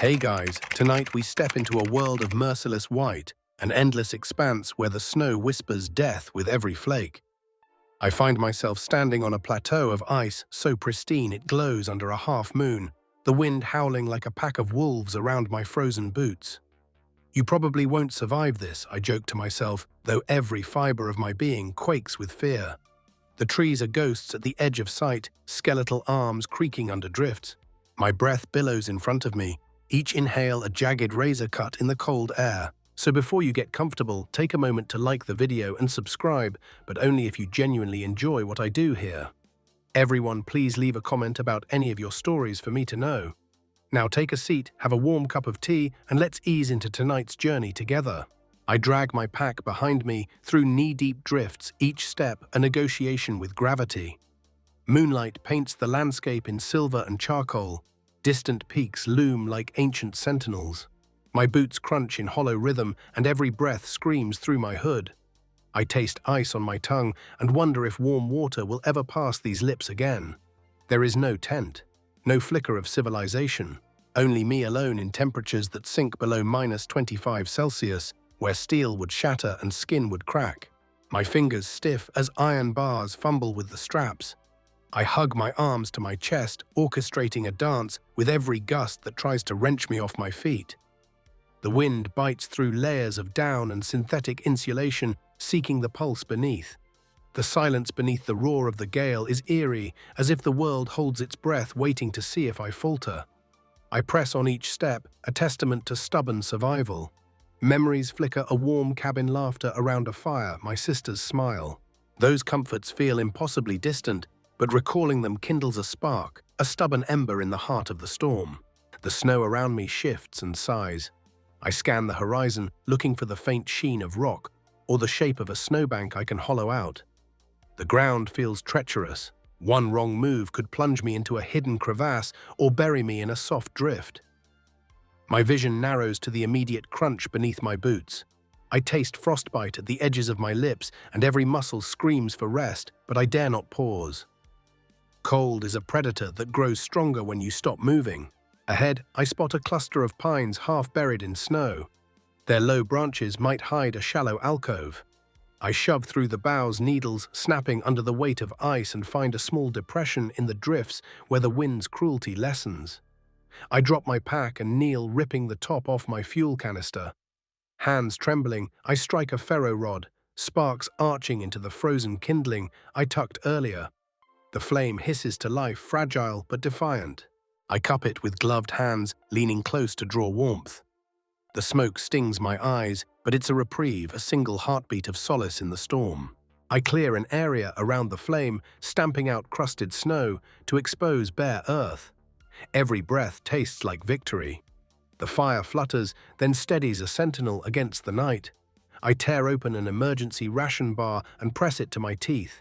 Hey guys, tonight we step into a world of merciless white, an endless expanse where the snow whispers death with every flake. I find myself standing on a plateau of ice so pristine it glows under a half moon, the wind howling like a pack of wolves around my frozen boots. You probably won't survive this, I joke to myself, though every fiber of my being quakes with fear. The trees are ghosts at the edge of sight, skeletal arms creaking under drifts. My breath billows in front of me, each inhale a jagged razor cut in the cold air. So before you get comfortable, take a moment to like the video and subscribe, but only if you genuinely enjoy what I do here. Everyone, please leave a comment about any of your stories for me to know. Now take a seat, have a warm cup of tea, and let's ease into tonight's journey together. I drag my pack behind me through knee-deep drifts, each step a negotiation with gravity. Moonlight paints the landscape in silver and charcoal. Distant peaks loom like ancient sentinels. My boots crunch in hollow rhythm, and every breath screams through my hood. I taste ice on my tongue and wonder if warm water will ever pass these lips again. There is no tent, no flicker of civilization, only me alone in temperatures that sink below -25°C, where steel would shatter and skin would crack. My fingers stiff as iron bars fumble with the straps. I hug my arms to my chest, orchestrating a dance with every gust that tries to wrench me off my feet. The wind bites through layers of down and synthetic insulation, seeking the pulse beneath. The silence beneath the roar of the gale is eerie, as if the world holds its breath waiting to see if I falter. I press on each step, a testament to stubborn survival. Memories flicker a warm cabin laughter around a fire, my sister's smile. Those comforts feel impossibly distant, but recalling them kindles a spark, a stubborn ember in the heart of the storm. The snow around me shifts and sighs. I scan the horizon, looking for the faint sheen of rock, or the shape of a snowbank I can hollow out. The ground feels treacherous. One wrong move could plunge me into a hidden crevasse or bury me in a soft drift. My vision narrows to the immediate crunch beneath my boots. I taste frostbite at the edges of my lips, and every muscle screams for rest, but I dare not pause. Cold is a predator that grows stronger when you stop moving. Ahead, I spot a cluster of pines half buried in snow. Their low branches might hide a shallow alcove. I shove through the boughs, needles snapping under the weight of ice, and find a small depression in the drifts where the wind's cruelty lessens. I drop my pack and kneel, ripping the top off my fuel canister. Hands trembling, I strike a ferro rod, sparks arching into the frozen kindling I tucked earlier. The flame hisses to life, fragile but defiant. I cup it with gloved hands, leaning close to draw warmth. The smoke stings my eyes, but it's a reprieve, a single heartbeat of solace in the storm. I clear an area around the flame, stamping out crusted snow to expose bare earth. Every breath tastes like victory. The fire flutters, then steadies a sentinel against the night. I tear open an emergency ration bar and press it to my teeth.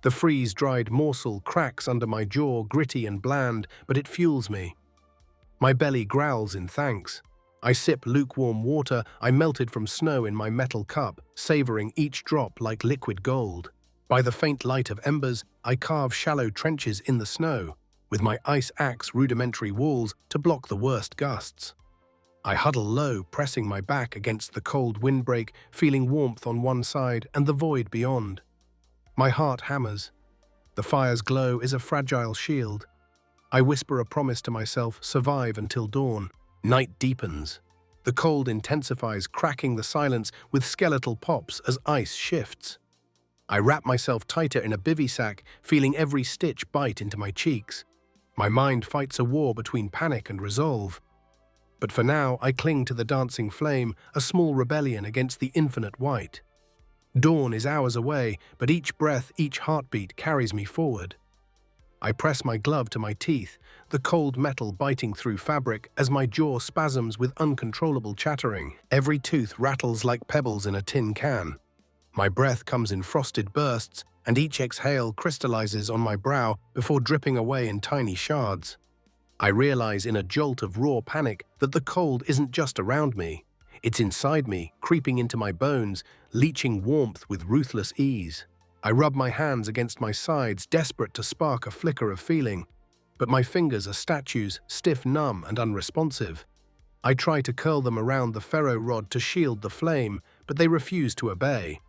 The freeze-dried morsel cracks under my jaw, gritty and bland, but it fuels me. My belly growls in thanks. I sip lukewarm water I melted from snow in my metal cup, savoring each drop like liquid gold. By the faint light of embers, I carve shallow trenches in the snow, with my ice axe rudimentary walls to block the worst gusts. I huddle low, pressing my back against the cold windbreak, feeling warmth on one side and the void beyond. My heart hammers. The fire's glow is a fragile shield. I whisper a promise to myself, survive until dawn. Night deepens. The cold intensifies, cracking the silence with skeletal pops as ice shifts. I wrap myself tighter in a bivy sack, feeling every stitch bite into my cheeks. My mind fights a war between panic and resolve. But for now, I cling to the dancing flame, a small rebellion against the infinite white. Dawn is hours away, but each breath, each heartbeat carries me forward. I press my glove to my teeth, the cold metal biting through fabric as my jaw spasms with uncontrollable chattering. Every tooth rattles like pebbles in a tin can. My breath comes in frosted bursts, and each exhale crystallizes on my brow before dripping away in tiny shards. I realize in a jolt of raw panic that the cold isn't just around me. It's inside me, creeping into my bones, leaching warmth with ruthless ease. I rub my hands against my sides, desperate to spark a flicker of feeling. But my fingers are statues, stiff, numb, and unresponsive. I try to curl them around the ferro rod to shield the flame, but they refuse to obey.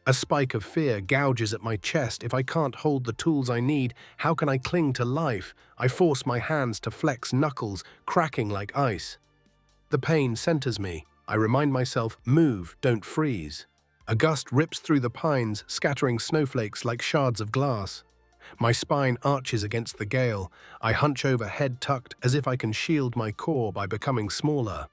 A spike of fear gouges at my chest. If I can't hold the tools I need, how can I cling to life? I force my hands to flex knuckles, cracking like ice. The pain centers me. I remind myself, move, don't freeze. A gust rips through the pines, scattering snowflakes like shards of glass. My spine arches against the gale. I hunch over, head tucked, as if I can shield my core by becoming smaller.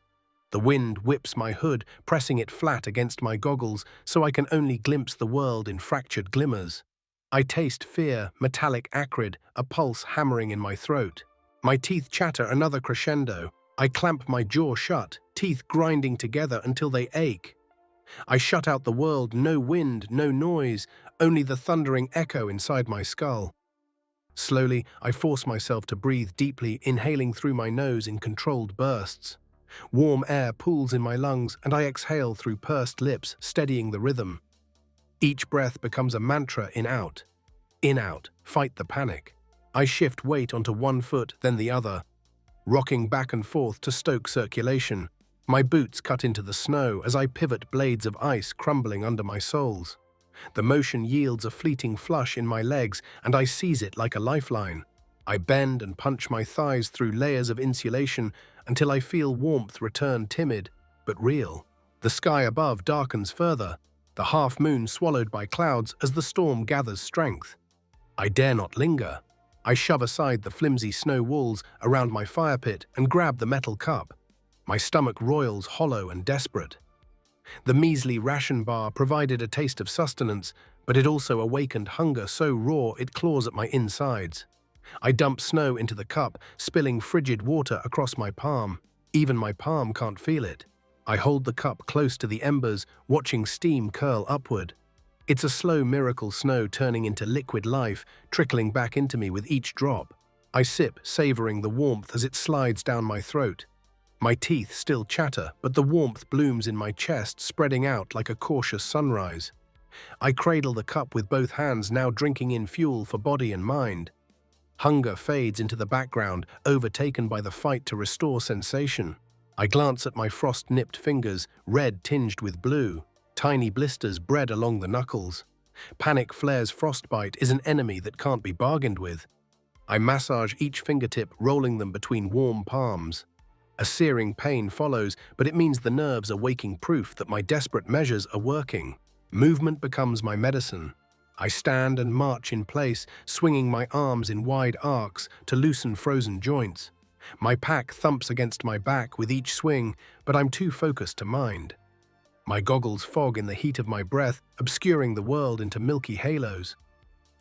The wind whips my hood, pressing it flat against my goggles so I can only glimpse the world in fractured glimmers. I taste fear, metallic acrid, a pulse hammering in my throat. My teeth chatter another crescendo. I clamp my jaw shut, teeth grinding together until they ache. I shut out the world, no wind, no noise, only the thundering echo inside my skull. Slowly, I force myself to breathe deeply, inhaling through my nose in controlled bursts. Warm air pools in my lungs, and I exhale through pursed lips, steadying the rhythm. Each breath becomes a mantra: in, out, fight the panic. I shift weight onto one foot, then the other, rocking back and forth to stoke circulation. My boots cut into the snow as I pivot, blades of ice crumbling under my soles. The motion yields a fleeting flush in my legs, and I seize it like a lifeline. I bend and punch my thighs through layers of insulation until I feel warmth return, timid but real. The sky above darkens further, the half-moon swallowed by clouds as the storm gathers strength. I dare not linger. I shove aside the flimsy snow walls around my fire pit and grab the metal cup. My stomach roils, hollow and desperate. The measly ration bar provided a taste of sustenance, but it also awakened hunger so raw it claws at my insides. I dump snow into the cup, spilling frigid water across my palm. Even my palm can't feel it. I hold the cup close to the embers, watching steam curl upward. It's a slow miracle, snow turning into liquid life, trickling back into me with each drop. I sip, savoring the warmth as it slides down my throat. My teeth still chatter, but the warmth blooms in my chest, spreading out like a cautious sunrise. I cradle the cup with both hands, now drinking in fuel for body and mind. Hunger fades into the background, overtaken by the fight to restore sensation. I glance at my frost-nipped fingers, red tinged with blue, tiny blisters bred along the knuckles. Panic flares. Frostbite is an enemy that can't be bargained with. I massage each fingertip, rolling them between warm palms. A searing pain follows, but it means the nerves are waking, proof that my desperate measures are working. Movement becomes my medicine. I stand and march in place, swinging my arms in wide arcs to loosen frozen joints. My pack thumps against my back with each swing, but I'm too focused to mind. My goggles fog in the heat of my breath, obscuring the world into milky halos.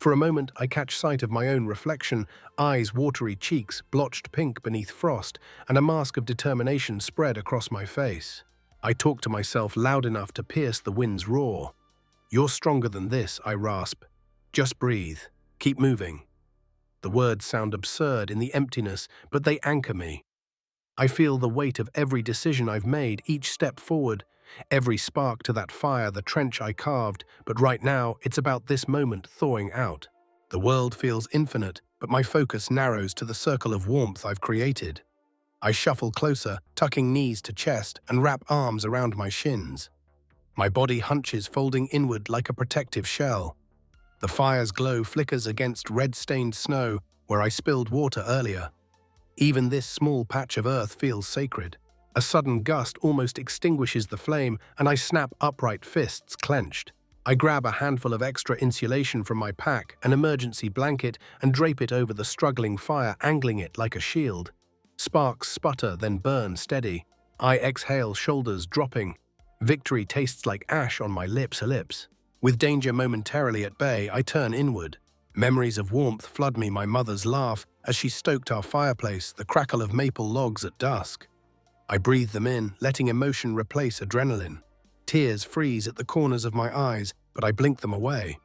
For a moment, I catch sight of my own reflection, eyes watery, cheeks blotched pink beneath frost, and a mask of determination spread across my face. I talk to myself loud enough to pierce the wind's roar. "You're stronger than this," I rasp. "Just breathe. Keep moving." The words sound absurd in the emptiness, but they anchor me. I feel the weight of every decision I've made, each step forward, every spark to that fire, the trench I carved, but right now it's about this moment thawing out. The world feels infinite, but my focus narrows to the circle of warmth I've created. I shuffle closer, tucking knees to chest and wrap arms around my shins. My body hunches, folding inward like a protective shell. The fire's glow flickers against red-stained snow where I spilled water earlier. Even this small patch of earth feels sacred. A sudden gust almost extinguishes the flame, and I snap upright, fists clenched. I grab a handful of extra insulation from my pack, an emergency blanket, and drape it over the struggling fire, angling it like a shield. Sparks sputter, then burn steady. I exhale, shoulders dropping. Victory tastes like ash on my lips. With danger momentarily at bay, I turn inward. Memories of warmth flood me, my mother's laugh as she stoked our fireplace, the crackle of maple logs at dusk. I breathe them in, letting emotion replace adrenaline. Tears freeze at the corners of my eyes, but I blink them away.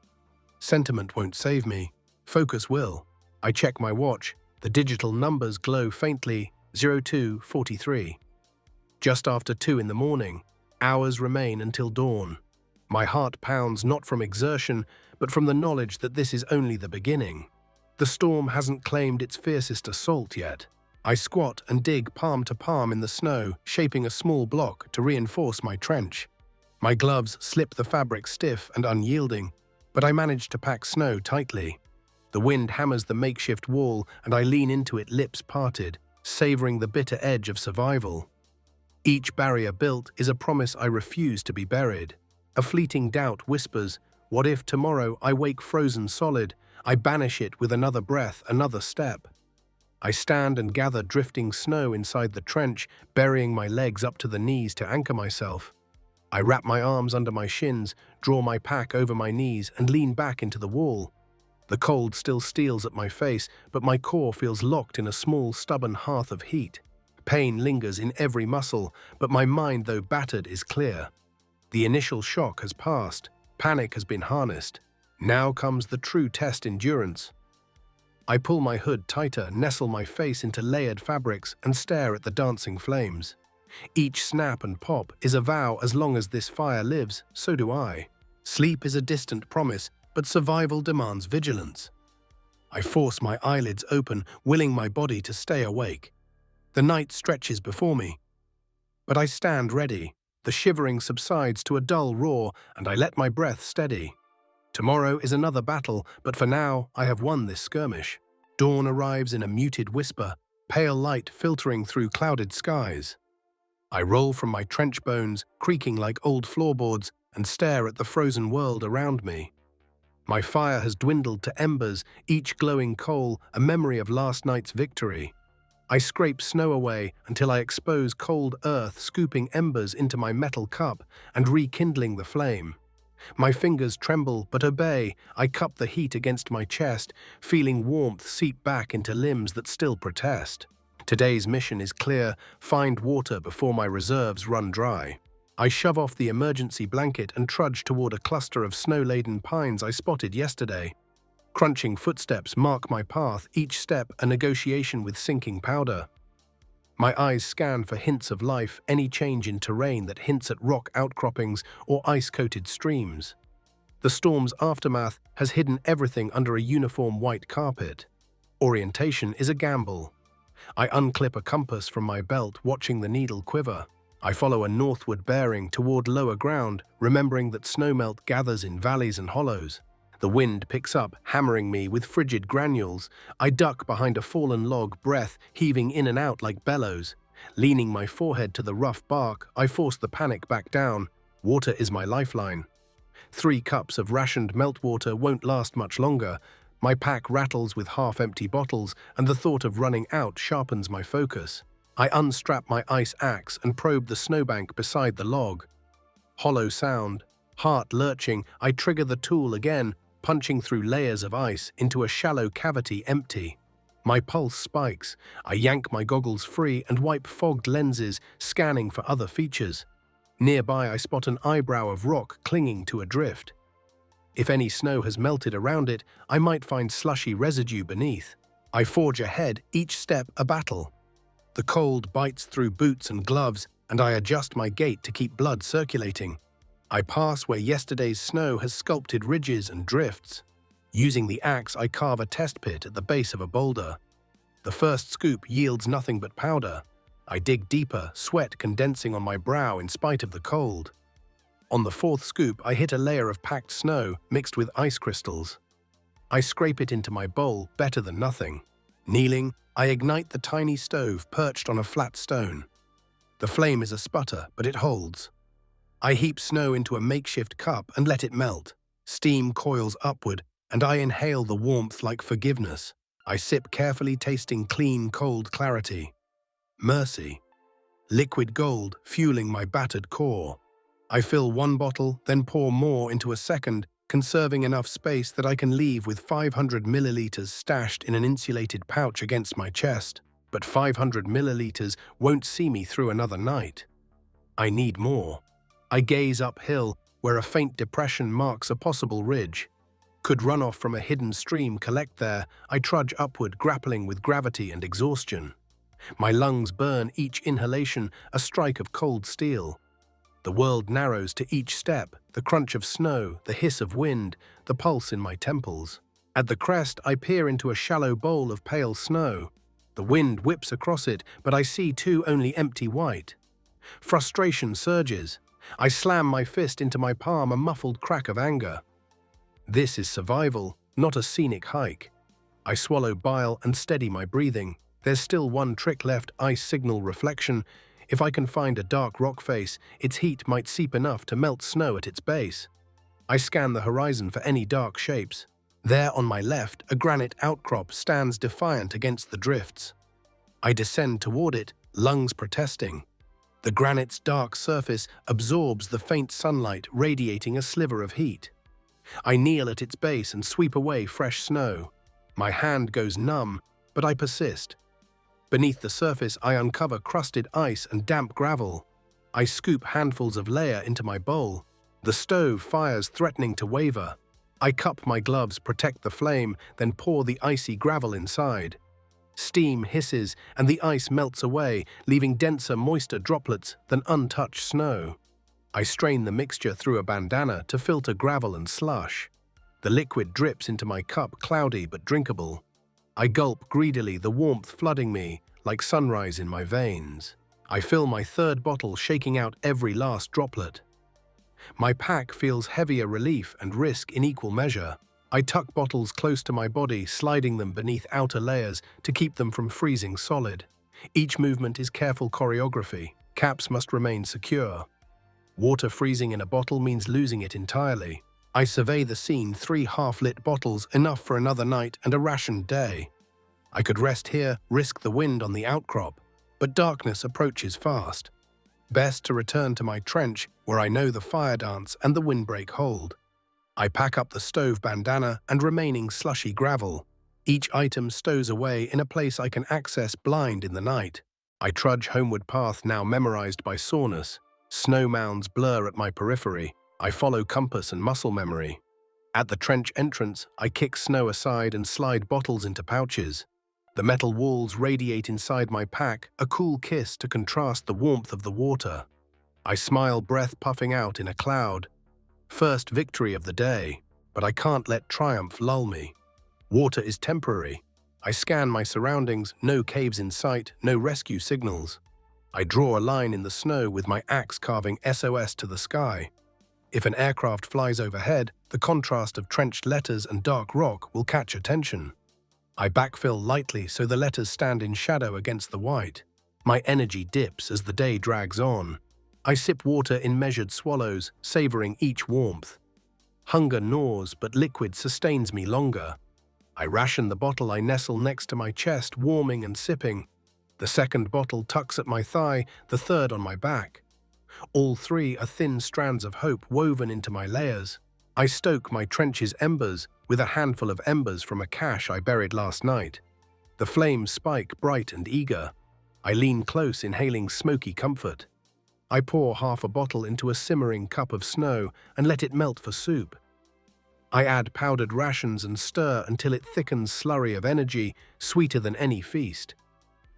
Sentiment won't save me. Focus will. I check my watch. The digital numbers glow faintly, 02:43. Just after 2 in the morning. Hours remain until dawn. My heart pounds not from exertion, but from the knowledge that this is only the beginning. The storm hasn't claimed its fiercest assault yet. I squat and dig palm to palm in the snow, shaping a small block to reinforce my trench. My gloves slip the fabric stiff and unyielding, but I manage to pack snow tightly. The wind hammers the makeshift wall, and I lean into it, lips parted, savoring the bitter edge of survival. Each barrier built is a promise I refuse to be buried. A fleeting doubt whispers, what if tomorrow I wake frozen solid? I banish it with another breath, another step. I stand and gather drifting snow inside the trench, burying my legs up to the knees to anchor myself. I wrap my arms under my shins, draw my pack over my knees, and lean back into the wall. The cold still steals at my face, but my core feels locked in a small, stubborn hearth of heat. Pain lingers in every muscle, but my mind, though battered, is clear. The initial shock has passed. Panic has been harnessed. Now comes the true test endurance. I pull my hood tighter, nestle my face into layered fabrics, and stare at the dancing flames. Each snap and pop is a vow. As long as this fire lives, so do I. Sleep is a distant promise, but survival demands vigilance. I force my eyelids open, willing my body to stay awake. The night stretches before me. But I stand ready. The shivering subsides to a dull roar, and I let my breath steady. Tomorrow is another battle, but for now I have won this skirmish. Dawn arrives in a muted whisper, pale light filtering through clouded skies. I roll from my trench bones, creaking like old floorboards, and stare at the frozen world around me. My fire has dwindled to embers, each glowing coal a memory of last night's victory. I scrape snow away until I expose cold earth, scooping embers into my metal cup and rekindling the flame. My fingers tremble but obey. I cup the heat against my chest, feeling warmth seep back into limbs that still protest. Today's mission is clear: find water before my reserves run dry. I shove off the emergency blanket and trudge toward a cluster of snow-laden pines I spotted yesterday. Crunching footsteps mark my path, each step a negotiation with sinking powder. My eyes scan for hints of life, any change in terrain that hints at rock outcroppings or ice-coated streams. The storm's aftermath has hidden everything under a uniform white carpet. Orientation is a gamble. I unclip a compass from my belt, watching the needle quiver. I follow a northward bearing toward lower ground, remembering that snowmelt gathers in valleys and hollows. The wind picks up, hammering me with frigid granules. I duck behind a fallen log, breath heaving in and out like bellows. Leaning my forehead to the rough bark, I force the panic back down. Water is my lifeline. 3 cups of rationed meltwater won't last much longer. My pack rattles with half-empty bottles, and the thought of running out sharpens my focus. I unstrap my ice axe and probe the snowbank beside the log. Hollow sound. Heart lurching, I trigger the tool again, punching through layers of ice into a shallow cavity empty. My pulse spikes. I yank my goggles free and wipe fogged lenses, scanning for other features. Nearby, I spot an eyebrow of rock clinging to a drift. If any snow has melted around it, I might find slushy residue beneath. I forge ahead, each step a battle. The cold bites through boots and gloves, and I adjust my gait to keep blood circulating. I pass where yesterday's snow has sculpted ridges and drifts. Using the axe, I carve a test pit at the base of a boulder. The first scoop yields nothing but powder. I dig deeper, sweat condensing on my brow in spite of the cold. On the 4th scoop, I hit a layer of packed snow mixed with ice crystals. I scrape it into my bowl, better than nothing. Kneeling, I ignite the tiny stove perched on a flat stone. The flame is a sputter, but it holds. I heap snow into a makeshift cup and let it melt. Steam coils upward, and I inhale the warmth like forgiveness. I sip carefully, tasting clean, cold clarity. Mercy. Liquid gold fueling my battered core. I fill 1 bottle, then pour more into a second, conserving enough space that I can leave with 500 milliliters stashed in an insulated pouch against my chest. But 500 milliliters won't see me through another night. I need more. I gaze uphill, where a faint depression marks a possible ridge. Could runoff from a hidden stream collect there? I trudge upward, grappling with gravity and exhaustion. My lungs burn each inhalation, a strike of cold steel. The world narrows to each step, the crunch of snow, the hiss of wind, the pulse in my temples. At the crest, I peer into a shallow bowl of pale snow. The wind whips across it, but I see too only empty white. Frustration surges. I slam my fist into my palm, a muffled crack of anger. This is survival, not a scenic hike. I swallow bile and steady my breathing. There's still one trick left, ice signal reflection. If I can find a dark rock face, its heat might seep enough to melt snow at its base. I scan the horizon for any dark shapes. There on my left, a granite outcrop stands defiant against the drifts. I descend toward it, lungs protesting. The granite's dark surface absorbs the faint sunlight, radiating a sliver of heat. I kneel at its base and sweep away fresh snow. My hand goes numb, but I persist. Beneath the surface, I uncover crusted ice and damp gravel. I scoop handfuls of layer into my bowl. The stove fires, threatening to waver. I cup my gloves, protect the flame, then pour the icy gravel inside. Steam hisses and the ice melts away, leaving denser, moister droplets than untouched snow. I strain the mixture through a bandana to filter gravel and slush. The liquid drips into my cup, cloudy but drinkable. I gulp greedily, the warmth flooding me like sunrise in my veins. I fill my third bottle, shaking out every last droplet. My pack feels heavier, relief and risk in equal measure. I tuck bottles close to my body, sliding them beneath outer layers to keep them from freezing solid. Each movement is careful choreography. Caps must remain secure. Water freezing in a bottle means losing it entirely. I survey the scene, 3 half-lit bottles, enough for another night and a rationed day. I could rest here, risk the wind on the outcrop, but darkness approaches fast. Best to return to my trench, where I know the fire dance and the windbreak hold. I pack up the stove bandana and remaining slushy gravel. Each item stows away in a place I can access blind in the night. I trudge homeward path now memorized by soreness. Snow mounds blur at my periphery. I follow compass and muscle memory. At the trench entrance, I kick snow aside and slide bottles into pouches. The metal walls radiate inside my pack, a cool kiss to contrast the warmth of the water. I smile, breath puffing out in a cloud. First victory of the day, but I can't let triumph lull me. Water is temporary. I scan my surroundings, no caves in sight, no rescue signals. I draw a line in the snow with my axe, carving SOS to the sky. If an aircraft flies overhead, the contrast of trenched letters and dark rock will catch attention. I backfill lightly so the letters stand in shadow against the white. My energy dips as the day drags on. I sip water in measured swallows, savoring each warmth. Hunger gnaws, but liquid sustains me longer. I ration the bottle, I nestle next to my chest, warming and sipping. The second bottle tucks at my thigh, the third on my back. All 3 are thin strands of hope woven into my layers. I stoke my trench's embers with a handful of embers from a cache I buried last night. The flames spike, bright and eager. I lean close, inhaling smoky comfort. I pour half a bottle into a simmering cup of snow and let it melt for soup. I add powdered rations and stir until it thickens, slurry of energy, sweeter than any feast.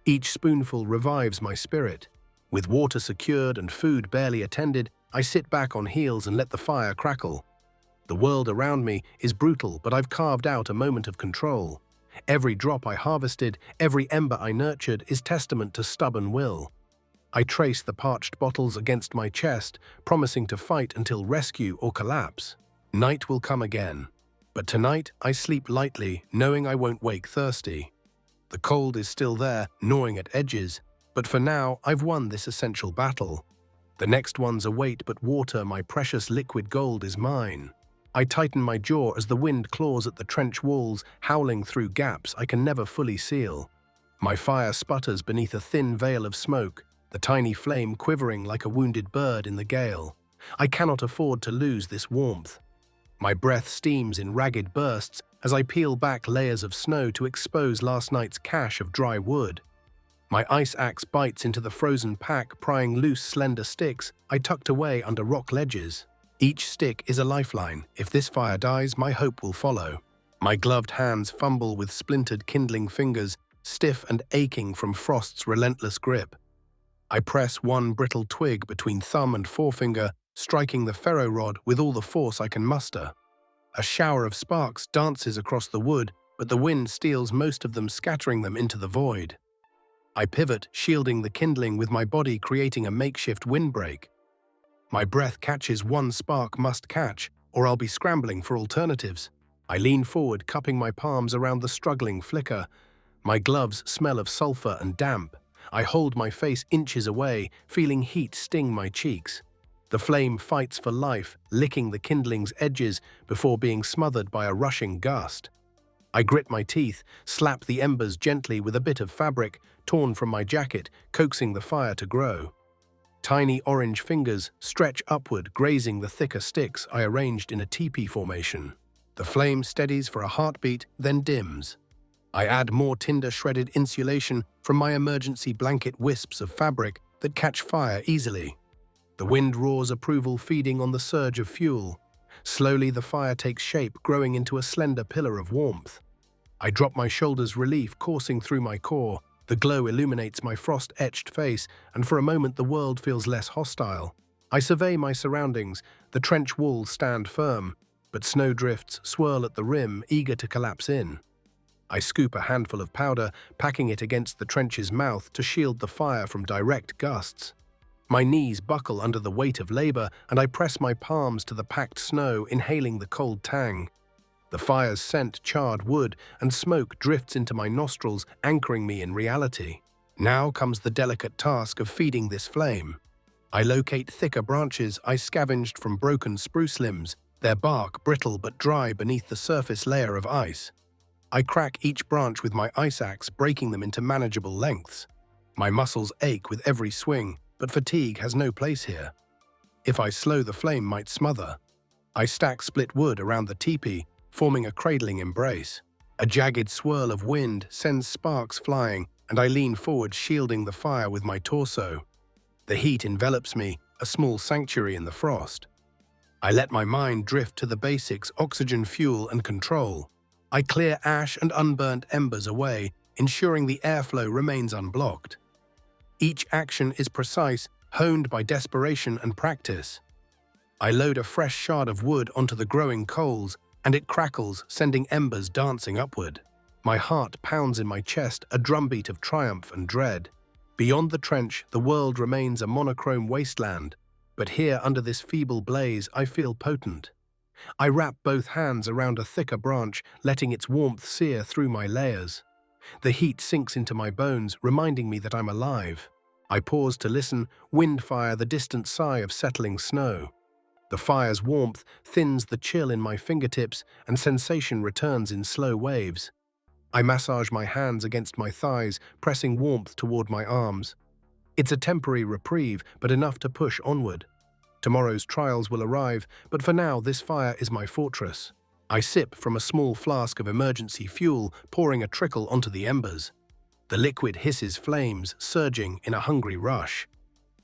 Each spoonful revives my spirit. With water secured and food barely attended, I sit back on heels and let the fire crackle. The world around me is brutal, but I've carved out a moment of control. Every drop I harvested, every ember I nurtured is testament to stubborn will. I trace the parched bottles against my chest, promising to fight until rescue or collapse. Night will come again, but tonight I sleep lightly, knowing I won't wake thirsty. The cold is still there, gnawing at edges, but for now I've won this essential battle. The next ones await, but water, my precious liquid gold, is mine. I tighten my jaw as the wind claws at the trench walls, howling through gaps I can never fully seal. My fire sputters beneath a thin veil of smoke, the tiny flame quivering like a wounded bird in the gale. I cannot afford to lose this warmth. My breath steams in ragged bursts as I peel back layers of snow to expose last night's cache of dry wood. My ice axe bites into the frozen pack, prying loose, slender sticks I tucked away under rock ledges. Each stick is a lifeline. If this fire dies, my hope will follow. My gloved hands fumble with splintered, kindling fingers, stiff and aching from frost's relentless grip. I press one brittle twig between thumb and forefinger, striking the ferro rod with all the force I can muster. A shower of sparks dances across the wood, but the wind steals most of them, scattering them into the void. I pivot, shielding the kindling with my body creating a makeshift windbreak. My breath catches one spark must catch, or I'll be scrambling for alternatives. I lean forward, cupping my palms around the struggling flicker. My gloves smell of sulfur and damp. I hold my face inches away, feeling heat sting my cheeks. The flame fights for life, licking the kindling's edges before being smothered by a rushing gust. I grit my teeth, slap the embers gently with a bit of fabric torn from my jacket, coaxing the fire to grow. Tiny orange fingers stretch upward, grazing the thicker sticks I arranged in a teepee formation. The flame steadies for a heartbeat, then dims. I add more tinder-shredded insulation from my emergency blanket, wisps of fabric that catch fire easily. The wind roars approval, feeding on the surge of fuel. Slowly the fire takes shape, growing into a slender pillar of warmth. I drop my shoulders, relief coursing through my core. The glow illuminates my frost-etched face, and for a moment the world feels less hostile. I survey my surroundings. The trench walls stand firm, but snowdrifts swirl at the rim, eager to collapse in. I scoop a handful of powder, packing it against the trench's mouth to shield the fire from direct gusts. My knees buckle under the weight of labor, and I press my palms to the packed snow, inhaling the cold tang. The fire's scent, charred wood, and smoke drifts into my nostrils, anchoring me in reality. Now comes the delicate task of feeding this flame. I locate thicker branches I scavenged from broken spruce limbs, their bark brittle but dry beneath the surface layer of ice. I crack each branch with my ice axe, breaking them into manageable lengths. My muscles ache with every swing, but fatigue has no place here. If I slow, the flame might smother. I stack split wood around the teepee, forming a cradling embrace. A jagged swirl of wind sends sparks flying, and I lean forward, shielding the fire with my torso. The heat envelops me, a small sanctuary in the frost. I let my mind drift to the basics: oxygen, fuel, and control. I clear ash and unburnt embers away, ensuring the airflow remains unblocked. Each action is precise, honed by desperation and practice. I load a fresh shard of wood onto the growing coals, and it crackles, sending embers dancing upward. My heart pounds in my chest, a drumbeat of triumph and dread. Beyond the trench, the world remains a monochrome wasteland, but here, under this feeble blaze, I feel potent. I wrap both hands around a thicker branch, letting its warmth sear through my layers. The heat sinks into my bones, reminding me that I'm alive. I pause to listen, windfire, the distant sigh of settling snow. The fire's warmth thins the chill in my fingertips, and sensation returns in slow waves. I massage my hands against my thighs, pressing warmth toward my arms. It's a temporary reprieve, but enough to push onward. Tomorrow's trials will arrive, but for now this fire is my fortress. I sip from a small flask of emergency fuel, pouring a trickle onto the embers. The liquid hisses flames, surging in a hungry rush.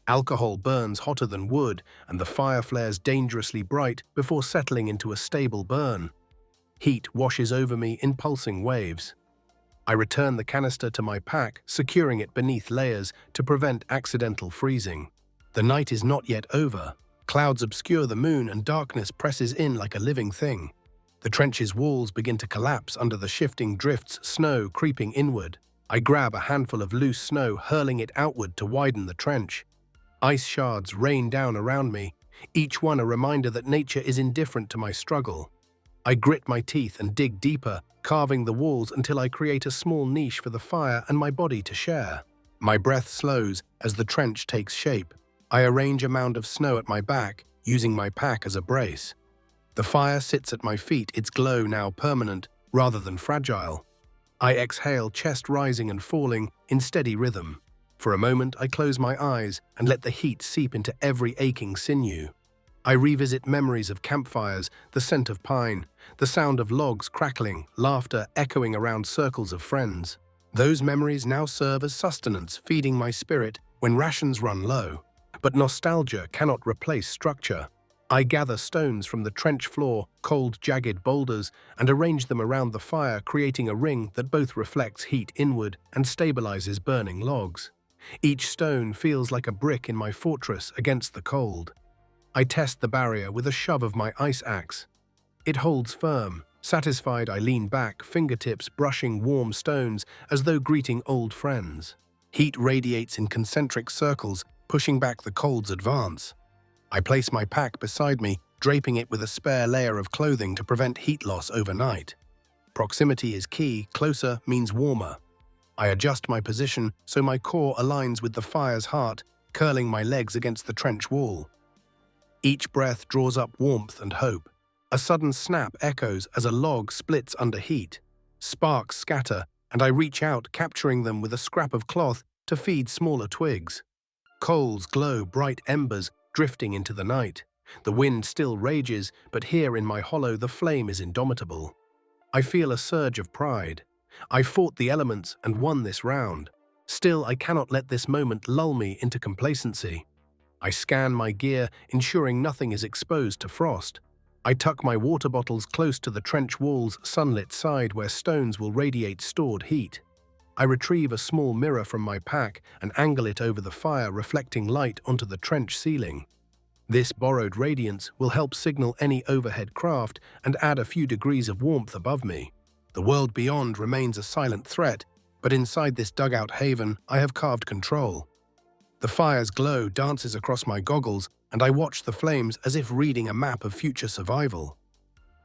Alcohol burns hotter than wood, and the fire flares dangerously bright before settling into a stable burn. Heat washes over me in pulsing waves. I return the canister to my pack, securing it beneath layers to prevent accidental freezing. The night is not yet over. Clouds obscure the moon, and darkness presses in like a living thing. The trench's walls begin to collapse under the shifting drifts, snow creeping inward. I grab a handful of loose snow, hurling it outward to widen the trench. Ice shards rain down around me, each one a reminder that nature is indifferent to my struggle. I grit my teeth and dig deeper, carving the walls until I create a small niche for the fire and my body to share. My breath slows as the trench takes shape. I arrange a mound of snow at my back, using my pack as a brace. The fire sits at my feet, its glow now permanent rather than fragile. I exhale, chest rising and falling in steady rhythm. For a moment, I close my eyes and let the heat seep into every aching sinew. I revisit memories of campfires, the scent of pine, the sound of logs crackling, laughter echoing around circles of friends. Those memories now serve as sustenance, feeding my spirit when rations run low. But nostalgia cannot replace structure. I gather stones from the trench floor, cold, jagged boulders, and arrange them around the fire, creating a ring that both reflects heat inward and stabilizes burning logs. Each stone feels like a brick in my fortress against the cold. I test the barrier with a shove of my ice axe. It holds firm. Satisfied, I lean back, fingertips brushing warm stones as though greeting old friends. Heat radiates in concentric circles, pushing back the cold's advance. I place my pack beside me, draping it with a spare layer of clothing to prevent heat loss overnight. Proximity is key, closer means warmer. I adjust my position so my core aligns with the fire's heart, curling my legs against the trench wall. Each breath draws up warmth and hope. A sudden snap echoes as a log splits under heat. Sparks scatter, and I reach out, capturing them with a scrap of cloth to feed smaller twigs. Coals glow bright embers, drifting into the night. The wind still rages, but here in my hollow the flame is indomitable. I feel a surge of pride. I fought the elements and won this round. Still, I cannot let this moment lull me into complacency. I scan my gear, ensuring nothing is exposed to frost. I tuck my water bottles close to the trench wall's sunlit side where stones will radiate stored heat. I retrieve a small mirror from my pack and angle it over the fire, reflecting light onto the trench ceiling. This borrowed radiance will help signal any overhead craft and add a few degrees of warmth above me. The world beyond remains a silent threat, but inside this dugout haven, I have carved control. The fire's glow dances across my goggles, and I watch the flames as if reading a map of future survival.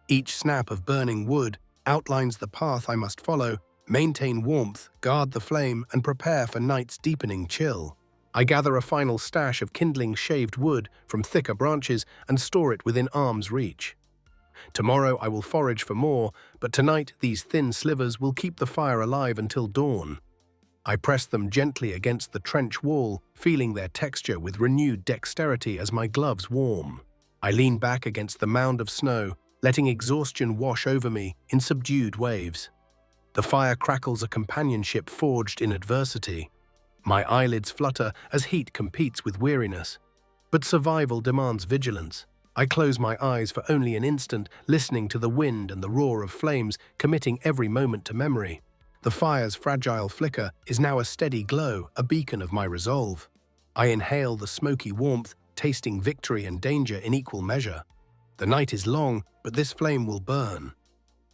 Each snap of burning wood outlines the path I must follow, maintain warmth, guard the flame, and prepare for night's deepening chill. I gather a final stash of kindling shaved wood from thicker branches and store it within arm's reach. Tomorrow I will forage for more, but tonight these thin slivers will keep the fire alive until dawn. I press them gently against the trench wall, feeling their texture with renewed dexterity as my gloves warm. I lean back against the mound of snow, letting exhaustion wash over me in subdued waves. The fire crackles a companionship forged in adversity. My eyelids flutter as heat competes with weariness. But survival demands vigilance. I close my eyes for only an instant, listening to the wind and the roar of flames, committing every moment to memory. The fire's fragile flicker is now a steady glow, a beacon of my resolve. I inhale the smoky warmth, tasting victory and danger in equal measure. The night is long, but this flame will burn.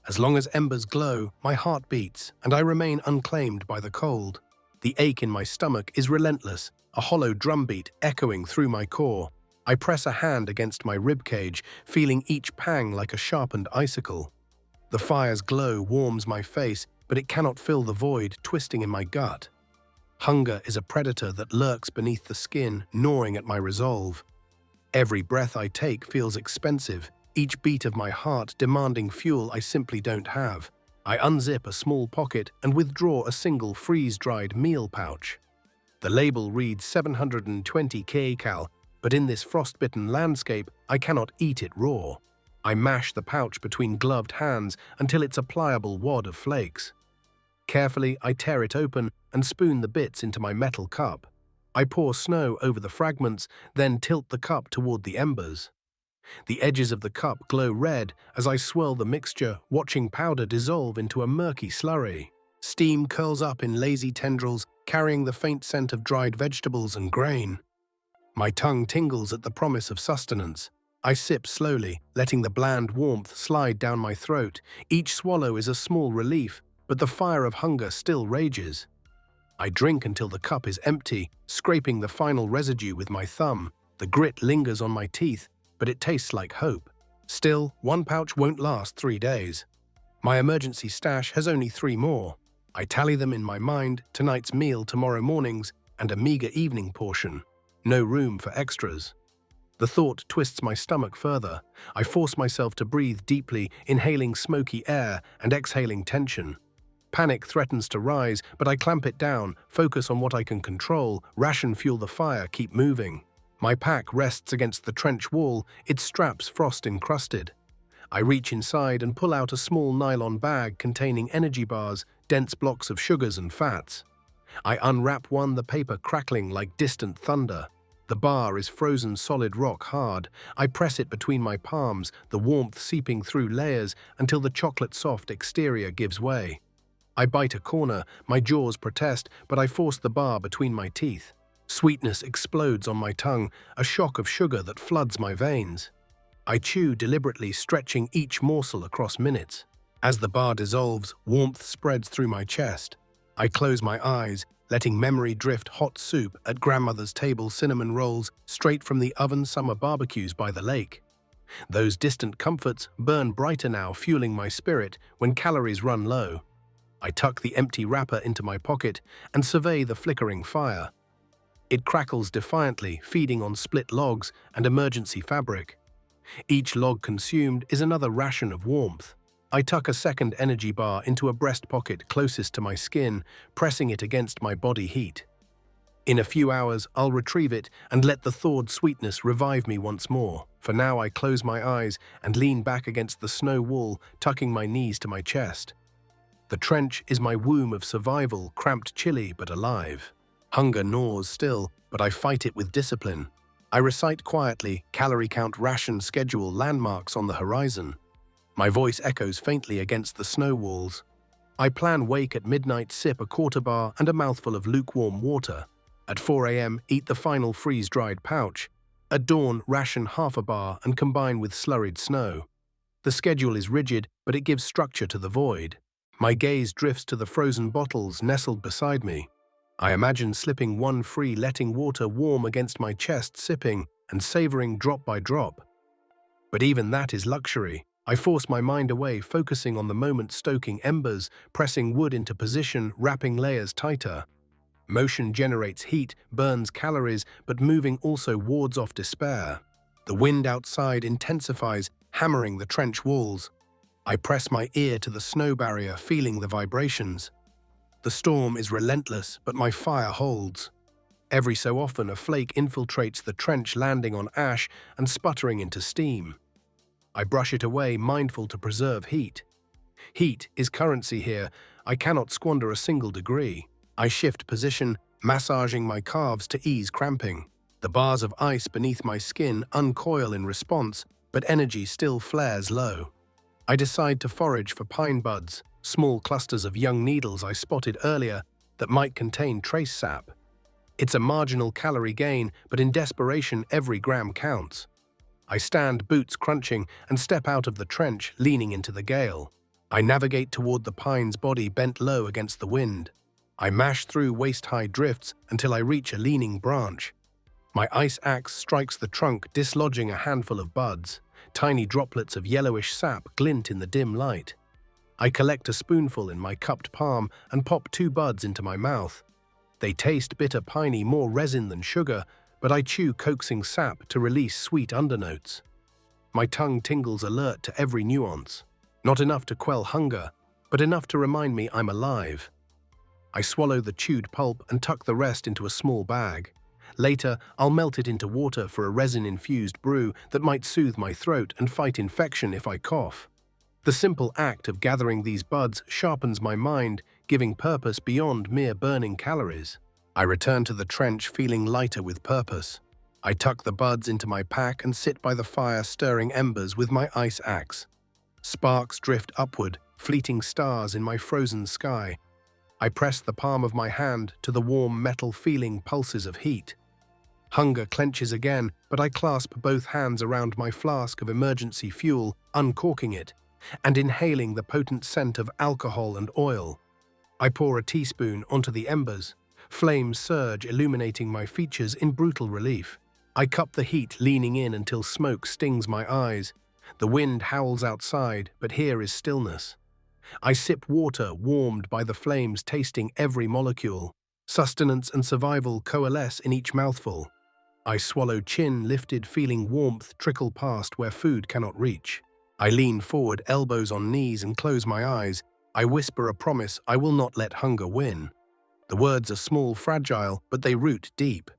As long as embers glow, my heart beats, and I remain unclaimed by the cold. The ache in my stomach is relentless, a hollow drumbeat echoing through my core. I press a hand against my ribcage, feeling each pang like a sharpened icicle. The fire's glow warms my face, but it cannot fill the void twisting in my gut. Hunger is a predator that lurks beneath the skin, gnawing at my resolve. Every breath I take feels expensive, each beat of my heart demanding fuel I simply don't have. I unzip a small pocket and withdraw a single freeze-dried meal pouch. The label reads 720 kcal, but in this frostbitten landscape, I cannot eat it raw. I mash the pouch between gloved hands until it's a pliable wad of flakes. Carefully, I tear it open and spoon the bits into my metal cup. I pour snow over the fragments, then tilt the cup toward the embers. The edges of the cup glow red as I swirl the mixture, watching powder dissolve into a murky slurry. Steam curls up in lazy tendrils, carrying the faint scent of dried vegetables and grain. My tongue tingles at the promise of sustenance. I sip slowly, letting the bland warmth slide down my throat. Each swallow is a small relief, but the fire of hunger still rages. I drink until the cup is empty, scraping the final residue with my thumb. The grit lingers on my teeth, but it tastes like hope. Still, one pouch won't last 3 days. My emergency stash has only 3 more. I tally them in my mind, tonight's meal tomorrow morning's, and a meager evening portion. No room for extras. The thought twists my stomach further. I force myself to breathe deeply, inhaling smoky air and exhaling tension. Panic threatens to rise, but I clamp it down, focus on what I can control, ration fuel the fire, keep moving. My pack rests against the trench wall, its straps frost-encrusted. I reach inside and pull out a small nylon bag containing energy bars, dense blocks of sugars and fats. I unwrap one, the paper crackling like distant thunder. The bar is frozen solid rock hard. I press it between my palms, the warmth seeping through layers until the chocolate-soft exterior gives way. I bite a corner, my jaws protest, but I force the bar between my teeth. Sweetness explodes on my tongue, a shock of sugar that floods my veins. I chew deliberately, stretching each morsel across minutes. As the bar dissolves, warmth spreads through my chest. I close my eyes, letting memory drift hot soup at grandmother's table, cinnamon rolls straight from the oven, summer barbecues by the lake. Those distant comforts burn brighter now, fueling my spirit when calories run low. I tuck the empty wrapper into my pocket and survey the flickering fire. It crackles defiantly, feeding on split logs and emergency fabric. Each log consumed is another ration of warmth. I tuck a second energy bar into a breast pocket closest to my skin, pressing it against my body heat. In a few hours, I'll retrieve it and let the thawed sweetness revive me once more. For now, I close my eyes and lean back against the snow wall, tucking my knees to my chest. The trench is my womb of survival, cramped, chilly, but alive. Hunger gnaws still, but I fight it with discipline. I recite quietly, calorie count, ration schedule, landmarks on the horizon. My voice echoes faintly against the snow walls. I plan wake at midnight, sip a quarter bar and a mouthful of lukewarm water. At 4 a.m., eat the final freeze-dried pouch. At dawn, ration half a bar and combine with slurried snow. The schedule is rigid, but it gives structure to the void. My gaze drifts to the frozen bottles nestled beside me. I imagine slipping one free, letting water warm against my chest, sipping and savoring drop by drop. But even that is luxury. I force my mind away, focusing on the moment, stoking embers, pressing wood into position, wrapping layers tighter. Motion generates heat, burns calories, but moving also wards off despair. The wind outside intensifies, hammering the trench walls. I press my ear to the snow barrier, feeling the vibrations. The storm is relentless, but my fire holds. Every so often, a flake infiltrates the trench, landing on ash and sputtering into steam. I brush it away, mindful to preserve heat. Heat is currency here. I cannot squander a single degree. I shift position, massaging my calves to ease cramping. The bars of ice beneath my skin uncoil in response, but energy still flares low. I decide to forage for pine buds, small clusters of young needles I spotted earlier that might contain trace sap. It's a marginal calorie gain, but in desperation, every gram counts. I stand, boots crunching, and step out of the trench, leaning into the gale. I navigate toward the pine's body, bent low against the wind. I mash through waist-high drifts until I reach a leaning branch. My ice axe strikes the trunk, dislodging a handful of buds. Tiny droplets of yellowish sap glint in the dim light. I collect a spoonful in my cupped palm and pop 2 buds into my mouth. They taste bitter, piney, more resin than sugar, but I chew coaxing sap to release sweet undernotes. My tongue tingles, alert to every nuance. Not enough to quell hunger, but enough to remind me I'm alive. I swallow the chewed pulp and tuck the rest into a small bag. Later, I'll melt it into water for a resin-infused brew that might soothe my throat and fight infection if I cough. The simple act of gathering these buds sharpens my mind, giving purpose beyond mere burning calories. I return to the trench, feeling lighter with purpose. I tuck the buds into my pack and sit by the fire, stirring embers with my ice axe. Sparks drift upward, fleeting stars in my frozen sky. I press the palm of my hand to the warm metal, feeling pulses of heat. Hunger clenches again, but I clasp both hands around my flask of emergency fuel, uncorking it, and inhaling the potent scent of alcohol and oil. I pour a teaspoon onto the embers. Flames surge, illuminating my features in brutal relief. I cup the heat, leaning in until smoke stings my eyes. The wind howls outside, but here is stillness. I sip water, warmed by the flames, tasting every molecule. Sustenance and survival coalesce in each mouthful. I swallow, chin lifted, feeling warmth trickle past where food cannot reach. I lean forward, elbows on knees, and close my eyes. I whisper a promise: I will not let hunger win. The words are small, fragile, but they root deep.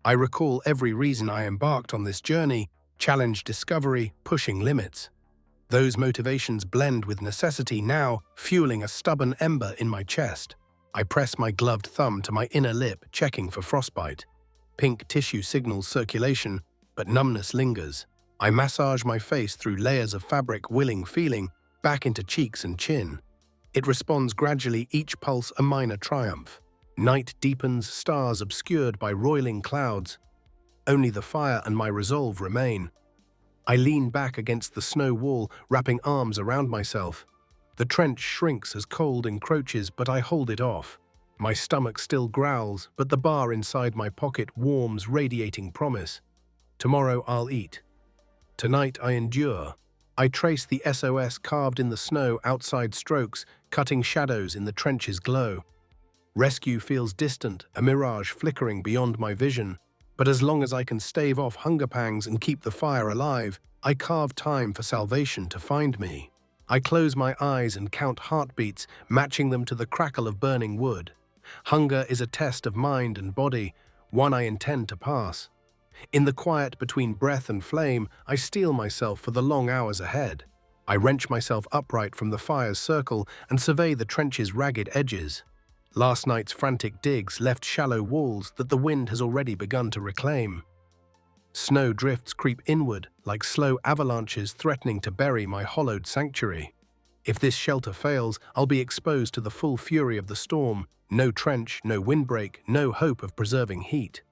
I recall every reason I embarked on this journey: challenge, discovery, pushing limits. Those motivations blend with necessity now, fueling a stubborn ember in my chest. I press my gloved thumb to my inner lip, checking for frostbite. Pink tissue signals circulation, but numbness lingers. I massage my face through layers of fabric, willing feeling, back into cheeks and chin. It responds gradually, each pulse a minor triumph. Night deepens, stars obscured by roiling clouds. Only the fire and my resolve remain. I lean back against the snow wall, wrapping arms around myself. The trench shrinks as cold encroaches, but I hold it off. My stomach still growls, but the bar inside my pocket warms, radiating promise. Tomorrow I'll eat. Tonight I endure. I trace the SOS carved in the snow outside strokes, cutting shadows in the trench's glow. Rescue feels distant, a mirage flickering beyond my vision. But as long as I can stave off hunger pangs and keep the fire alive, I carve time for salvation to find me. I close my eyes and count heartbeats, matching them to the crackle of burning wood. Hunger is a test of mind and body, one I intend to pass. In the quiet between breath and flame, I steel myself for the long hours ahead. I wrench myself upright from the fire's circle and survey the trench's ragged edges. Last night's frantic digs left shallow walls that the wind has already begun to reclaim. Snow drifts creep inward like slow avalanches threatening to bury my hollowed sanctuary. If this shelter fails, I'll be exposed to the full fury of the storm. No trench, no windbreak, no hope of preserving heat.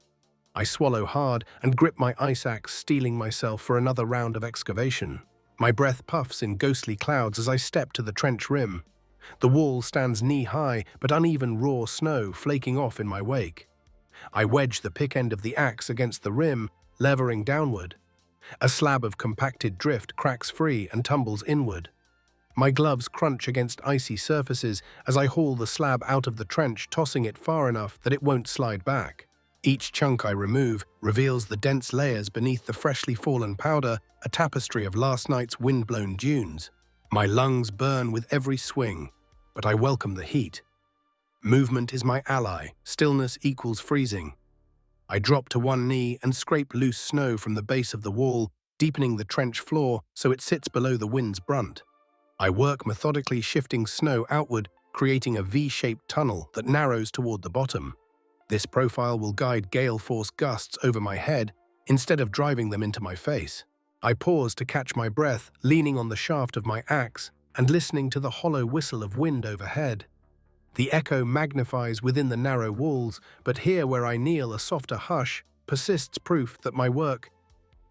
I swallow hard and grip my ice axe, steeling myself for another round of excavation. My breath puffs in ghostly clouds as I step to the trench rim. The wall stands knee-high, but uneven raw snow flaking off in my wake. I wedge the pick end of the axe against the rim, levering downward. A slab of compacted drift cracks free and tumbles inward. My gloves crunch against icy surfaces as I haul the slab out of the trench, tossing it far enough that it won't slide back. Each chunk I remove reveals the dense layers beneath the freshly fallen powder, a tapestry of last night's wind-blown dunes. My lungs burn with every swing, but I welcome the heat. Movement is my ally, stillness equals freezing. I drop to one knee and scrape loose snow from the base of the wall, deepening the trench floor so it sits below the wind's brunt. I work methodically, shifting snow outward, creating a V-shaped tunnel that narrows toward the bottom. This profile will guide gale-force gusts over my head instead of driving them into my face. I pause to catch my breath, leaning on the shaft of my axe and listening to the hollow whistle of wind overhead. The echo magnifies within the narrow walls, but here where I kneel, a softer hush persists, proof that my work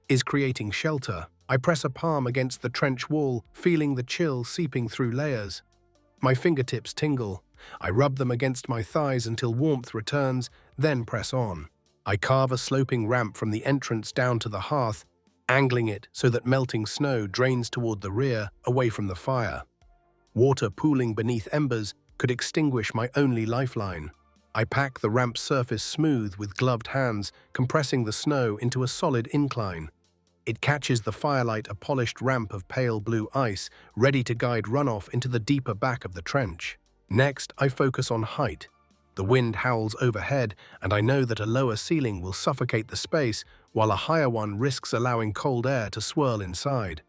is creating shelter. I press a palm against the trench wall, feeling the chill seeping through layers. My fingertips tingle. I rub them against my thighs until warmth returns, then press on. I carve a sloping ramp from the entrance down to the hearth, angling it so that melting snow drains toward the rear, away from the fire. Water pooling beneath embers could extinguish my only lifeline. I pack the ramp's surface smooth with gloved hands, compressing the snow into a solid incline. It catches the firelight, a polished ramp of pale blue ice, ready to guide runoff into the deeper back of the trench. Next, I focus on height. The wind howls overhead, and I know that a lower ceiling will suffocate the space, while a higher one risks allowing cold air to swirl inside.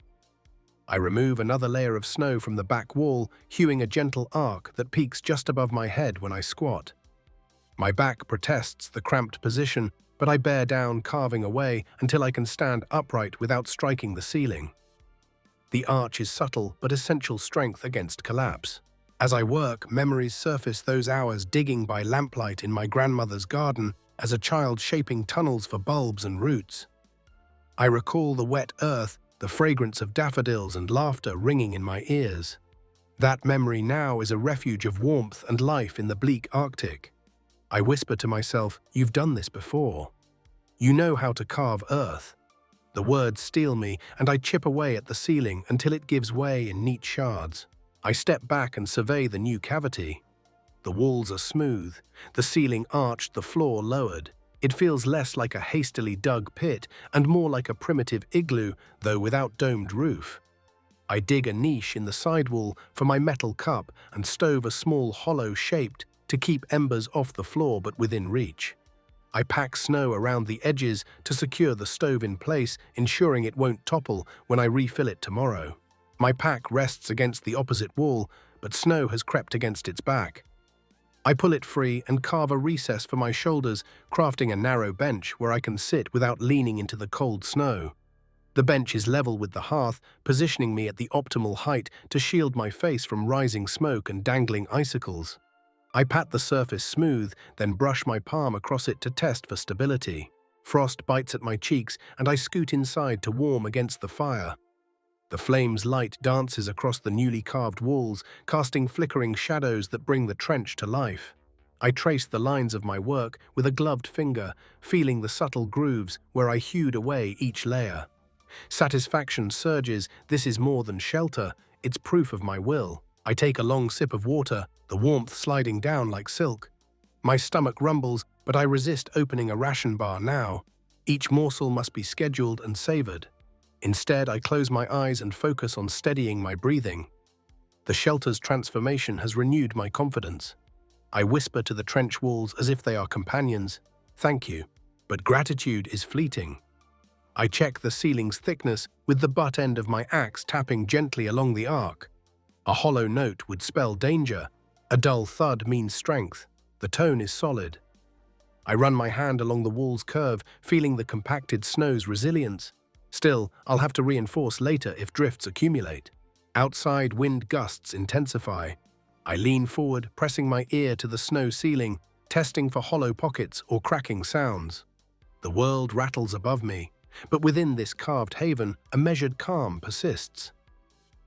I remove another layer of snow from the back wall, hewing a gentle arc that peaks just above my head when I squat. My back protests the cramped position, but I bear down, carving away until I can stand upright without striking the ceiling. The arch is subtle but essential strength against collapse. As I work, memories surface, those hours digging by lamplight in my grandmother's garden as a child, shaping tunnels for bulbs and roots. I recall the wet earth, the fragrance of daffodils and laughter ringing in my ears. That memory now is a refuge of warmth and life in the bleak Arctic. I whisper to myself, "You've done this before. You know how to carve earth." The words steel me, and I chip away at the ceiling until it gives way in neat shards. I step back and survey the new cavity. The walls are smooth, the ceiling arched, the floor lowered. It feels less like a hastily dug pit and more like a primitive igloo, though without domed roof. I dig a niche in the sidewall for my metal cup and stove a small hollow shaped to keep embers off the floor but within reach. I pack snow around the edges to secure the stove in place, ensuring it won't topple when I refill it tomorrow. My pack rests against the opposite wall, but snow has crept against its back. I pull it free and carve a recess for my shoulders, crafting a narrow bench where I can sit without leaning into the cold snow. The bench is level with the hearth, positioning me at the optimal height to shield my face from rising smoke and dangling icicles. I pat the surface smooth, then brush my palm across it to test for stability. Frost bites at my cheeks, and I scoot inside to warm against the fire. The flame's light dances across the newly carved walls, casting flickering shadows that bring the trench to life. I traced the lines of my work with a gloved finger, feeling the subtle grooves where I hewed away each layer. Satisfaction surges. This is more than shelter, it's proof of my will. I take a long sip of water, the warmth sliding down like silk. My stomach rumbles, but I resist opening a ration bar now. Each morsel must be scheduled and savored. Instead, I close my eyes and focus on steadying my breathing. The shelter's transformation has renewed my confidence. I whisper to the trench walls as if they are companions. Thank you, but gratitude is fleeting. I check the ceiling's thickness with the butt end of my axe tapping gently along the arc. A hollow note would spell danger. A dull thud means strength. The tone is solid. I run my hand along the wall's curve, feeling the compacted snow's resilience. Still, I'll have to reinforce later if drifts accumulate. Outside, wind gusts intensify. I lean forward, pressing my ear to the snow ceiling, testing for hollow pockets or cracking sounds. The world rattles above me, but within this carved haven, a measured calm persists.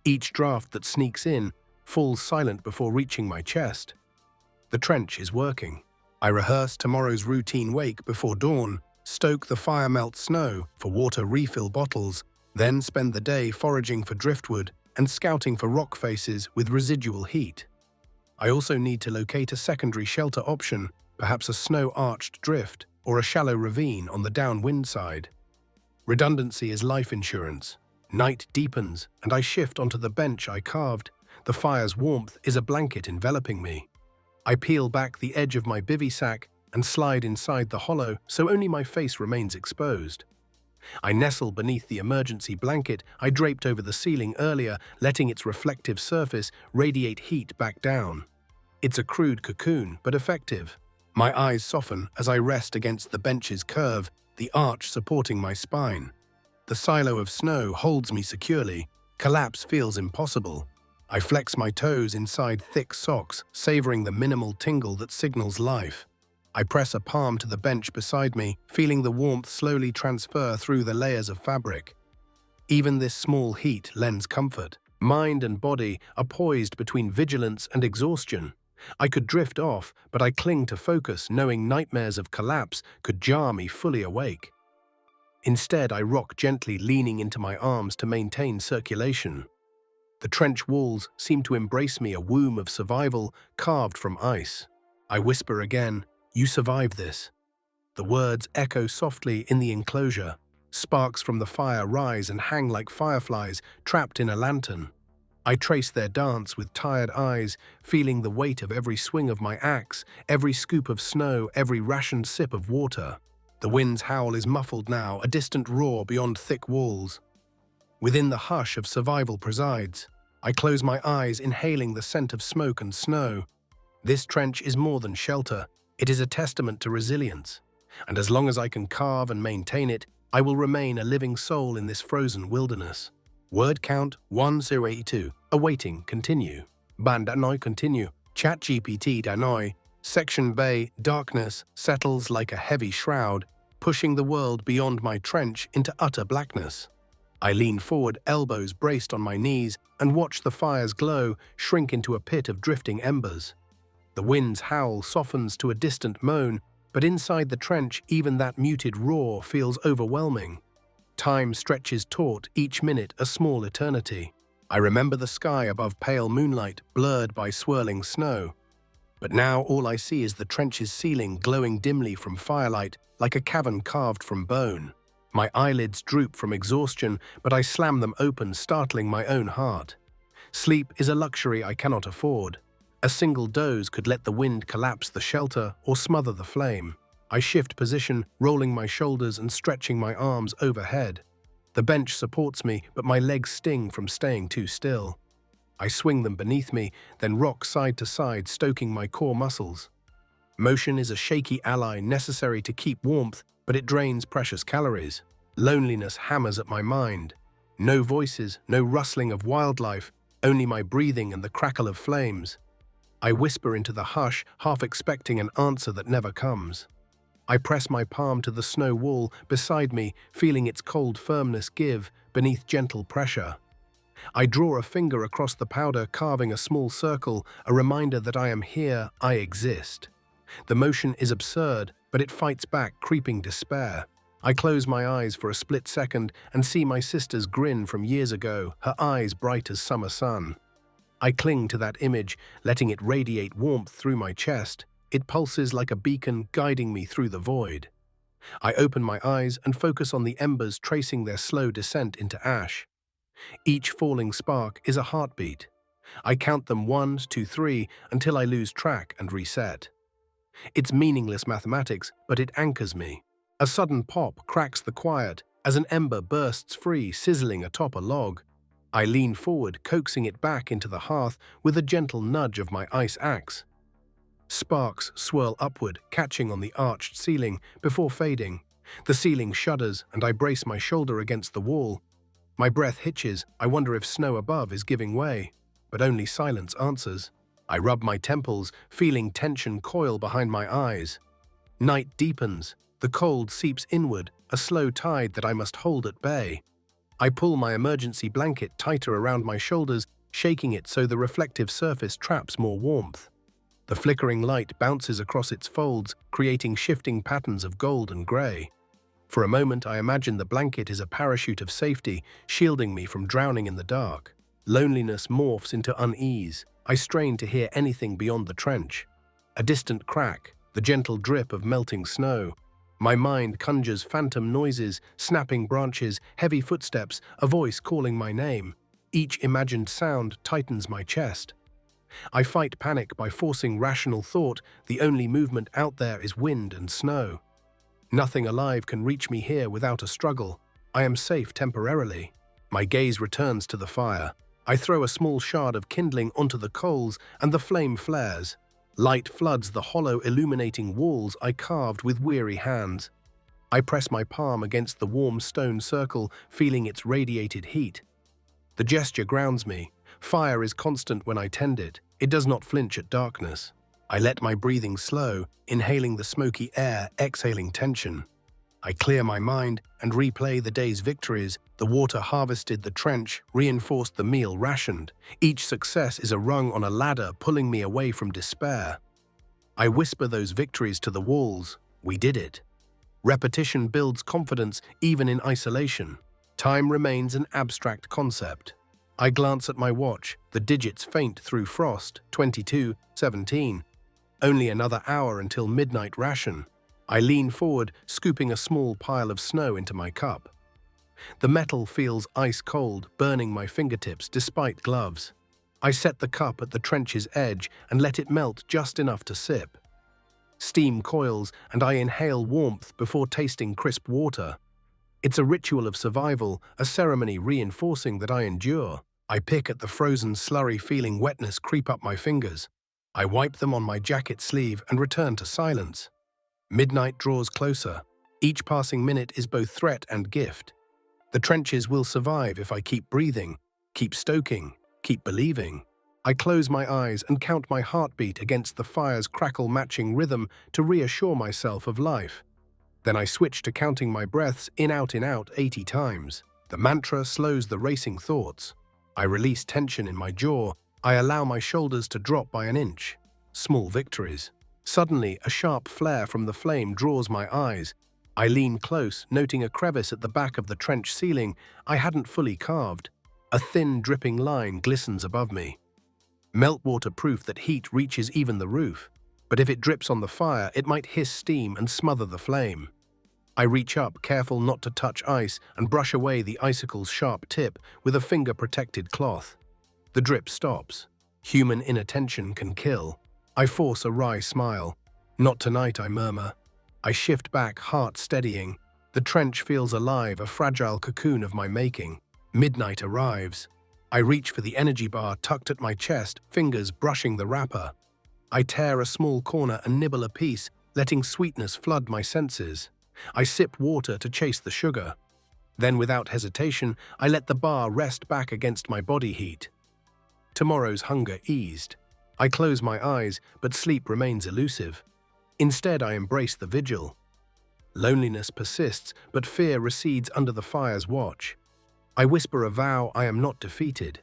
Each draft that sneaks in falls silent before reaching my chest. The trench is working. I rehearse tomorrow's routine wake before dawn, stoke the fire-melt snow for water refill bottles, then spend the day foraging for driftwood and scouting for rock faces with residual heat. I also need to locate a secondary shelter option, perhaps a snow-arched drift or a shallow ravine on the downwind side. Redundancy is life insurance. Night deepens, and I shift onto the bench I carved. The fire's warmth is a blanket enveloping me. I peel back the edge of my bivy sack and slide inside the hollow so only my face remains exposed. I nestle beneath the emergency blanket I draped over the ceiling earlier, letting its reflective surface radiate heat back down. It's a crude cocoon, but effective. My eyes soften as I rest against the bench's curve, the arch supporting my spine. The silo of snow holds me securely. Collapse feels impossible. I flex my toes inside thick socks, savoring the minimal tingle that signals life. I press a palm to the bench beside me, feeling the warmth slowly transfer through the layers of fabric. Even this small heat lends comfort. Mind and body are poised between vigilance and exhaustion. I could drift off, but I cling to focus, knowing nightmares of collapse could jar me fully awake. Instead, I rock gently, leaning into my arms to maintain circulation. The trench walls seem to embrace me, a womb of survival carved from ice. I whisper again, "You survived this." The words echo softly in the enclosure. Sparks from the fire rise and hang like fireflies trapped in a lantern. I trace their dance with tired eyes, feeling the weight of every swing of my axe, every scoop of snow, every rationed sip of water. The wind's howl is muffled now, a distant roar beyond thick walls. Within the hush of survival presides. I close my eyes, inhaling the scent of smoke and snow. This trench is more than shelter. It is a testament to resilience. And as long as I can carve and maintain it, I will remain a living soul in this frozen wilderness. Word count 1082. Awaiting continue. Ban Danoi continue. ChatGPT Danoi. Section Bay, darkness settles like a heavy shroud, pushing the world beyond my trench into utter blackness. I lean forward, elbows braced on my knees, and watch the fire's glow shrink into a pit of drifting embers. The wind's howl softens to a distant moan, but inside the trench, even that muted roar feels overwhelming. Time stretches taut, each minute a small eternity. I remember the sky above pale moonlight, blurred by swirling snow. But now all I see is the trench's ceiling glowing dimly from firelight, like a cavern carved from bone. My eyelids droop from exhaustion, but I slam them open, startling my own heart. Sleep is a luxury I cannot afford. A single doze could let the wind collapse the shelter or smother the flame. I shift position, rolling my shoulders and stretching my arms overhead. The bench supports me, but my legs sting from staying too still. I swing them beneath me, then rock side to side, stoking my core muscles. Motion is a shaky ally necessary to keep warmth, but it drains precious calories. Loneliness hammers at my mind. No voices, no rustling of wildlife, only my breathing and the crackle of flames. I whisper into the hush, half expecting an answer that never comes. I press my palm to the snow wall beside me, feeling its cold firmness give beneath gentle pressure. I draw a finger across the powder, carving a small circle, a reminder that I am here, I exist. The motion is absurd, but it fights back creeping despair. I close my eyes for a split second and see my sister's grin from years ago, her eyes bright as summer sun. I cling to that image, letting it radiate warmth through my chest. It pulses like a beacon, guiding me through the void. I open my eyes and focus on the embers tracing their slow descent into ash. Each falling spark is a heartbeat. I count them 1, 2, 3 until I lose track and reset. It's meaningless mathematics, but it anchors me. A sudden pop cracks the quiet as an ember bursts free, sizzling atop a log. I lean forward, coaxing it back into the hearth with a gentle nudge of my ice axe. Sparks swirl upward, catching on the arched ceiling before fading. The ceiling shudders, and I brace my shoulder against the wall. My breath hitches. I wonder if snow above is giving way, but only silence answers. I rub my temples, feeling tension coil behind my eyes. Night deepens. The cold seeps inward, a slow tide that I must hold at bay. I pull my emergency blanket tighter around my shoulders, shaking it so the reflective surface traps more warmth. The flickering light bounces across its folds, creating shifting patterns of gold and gray. For a moment, I imagine the blanket is a parachute of safety, shielding me from drowning in the dark. Loneliness morphs into unease. I strain to hear anything beyond the trench. A distant crack, the gentle drip of melting snow. My mind conjures phantom noises, snapping branches, heavy footsteps, a voice calling my name. Each imagined sound tightens my chest. I fight panic by forcing rational thought. The only movement out there is wind and snow. Nothing alive can reach me here without a struggle. I am safe temporarily. My gaze returns to the fire. I throw a small shard of kindling onto the coals and the flame flares. Light floods the hollow, illuminating walls I carved with weary hands. I press my palm against the warm stone circle, feeling its radiated heat. The gesture grounds me. Fire is constant when I tend it. It does not flinch at darkness. I let my breathing slow, inhaling the smoky air, exhaling tension. I clear my mind and replay the day's victories. The water harvested, the trench reinforced, the meal rationed. Each success is a rung on a ladder pulling me away from despair. I whisper those victories to the walls. We did it. Repetition builds confidence even in isolation. Time remains an abstract concept. I glance at my watch. The digits faint through frost. 22:17. Only another hour until midnight ration. I lean forward, scooping a small pile of snow into my cup. The metal feels ice cold, burning my fingertips despite gloves. I set the cup at the trench's edge and let it melt just enough to sip. Steam coils, and I inhale warmth before tasting crisp water. It's a ritual of survival, a ceremony reinforcing that I endure. I pick at the frozen slurry, feeling wetness creep up my fingers. I wipe them on my jacket sleeve and return to silence. Midnight draws closer. Each passing minute is both threat and gift. The trenches will survive if I keep breathing, keep stoking, keep believing. I close my eyes and count my heartbeat against the fire's crackle-matching rhythm to reassure myself of life. Then I switch to counting my breaths in, out, 80 times. The mantra slows the racing thoughts. I release tension in my jaw. I allow my shoulders to drop by an inch. Small victories. Suddenly, a sharp flare from the flame draws my eyes. I lean close, noting a crevice at the back of the trench ceiling I hadn't fully carved. A thin, dripping line glistens above me. Meltwater proof that heat reaches even the roof. But if it drips on the fire, it might hiss steam and smother the flame. I reach up, careful not to touch ice, and brush away the icicle's sharp tip with a finger-protected cloth. The drip stops. Human inattention can kill. I force a wry smile. Not tonight, I murmur. I shift back, heart steadying. The trench feels alive, a fragile cocoon of my making. Midnight arrives. I reach for the energy bar tucked at my chest, fingers brushing the wrapper. I tear a small corner and nibble a piece, letting sweetness flood my senses. I sip water to chase the sugar. Then, without hesitation, I let the bar rest back against my body heat. Tomorrow's hunger eased. I close my eyes, but sleep remains elusive. Instead, I embrace the vigil. Loneliness persists, but fear recedes under the fire's watch. I whisper a vow I am not defeated.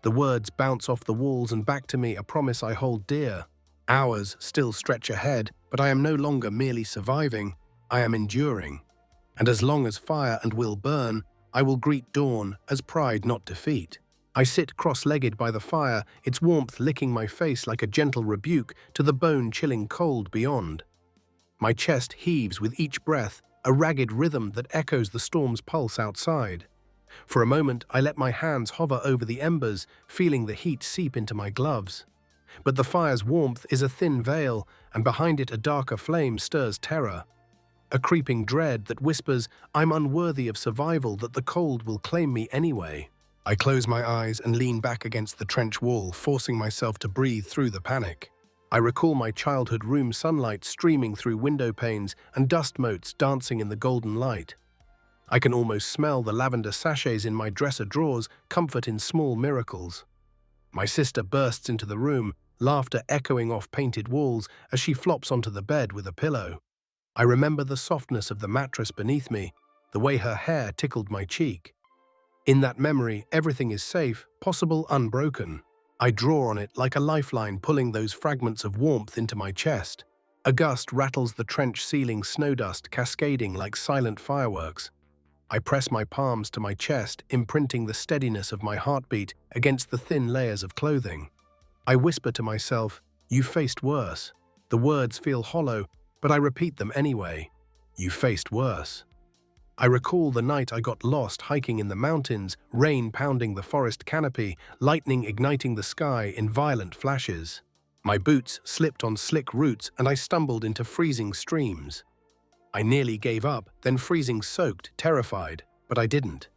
The words bounce off the walls and back to me, a promise I hold dear. Hours still stretch ahead, but I am no longer merely surviving, I am enduring. And as long as fire and will burn, I will greet dawn as pride, not defeat. I sit cross-legged by the fire, its warmth licking my face like a gentle rebuke to the bone-chilling cold beyond. My chest heaves with each breath, a ragged rhythm that echoes the storm's pulse outside. For a moment, I let my hands hover over the embers, feeling the heat seep into my gloves. But the fire's warmth is a thin veil, and behind it a darker flame stirs terror. A creeping dread that whispers, I'm unworthy of survival, that the cold will claim me anyway. I close my eyes and lean back against the trench wall, forcing myself to breathe through the panic. I recall my childhood room sunlight streaming through window panes and dust motes dancing in the golden light. I can almost smell the lavender sachets in my dresser drawers, comfort in small miracles. My sister bursts into the room, laughter echoing off painted walls as she flops onto the bed with a pillow. I remember the softness of the mattress beneath me, the way her hair tickled my cheek. In that memory, everything is safe, possible, unbroken. I draw on it like a lifeline, pulling those fragments of warmth into my chest. A gust rattles the trench ceiling, snow dust cascading like silent fireworks. I press my palms to my chest, imprinting the steadiness of my heartbeat against the thin layers of clothing. I whisper to myself, "You faced worse." The words feel hollow, but I repeat them anyway. You faced worse. I recall the night I got lost hiking in the mountains, rain pounding the forest canopy, lightning igniting the sky in violent flashes. My boots slipped on slick roots and I stumbled into freezing streams. I nearly gave up, then freezing soaked, terrified, but I didn't.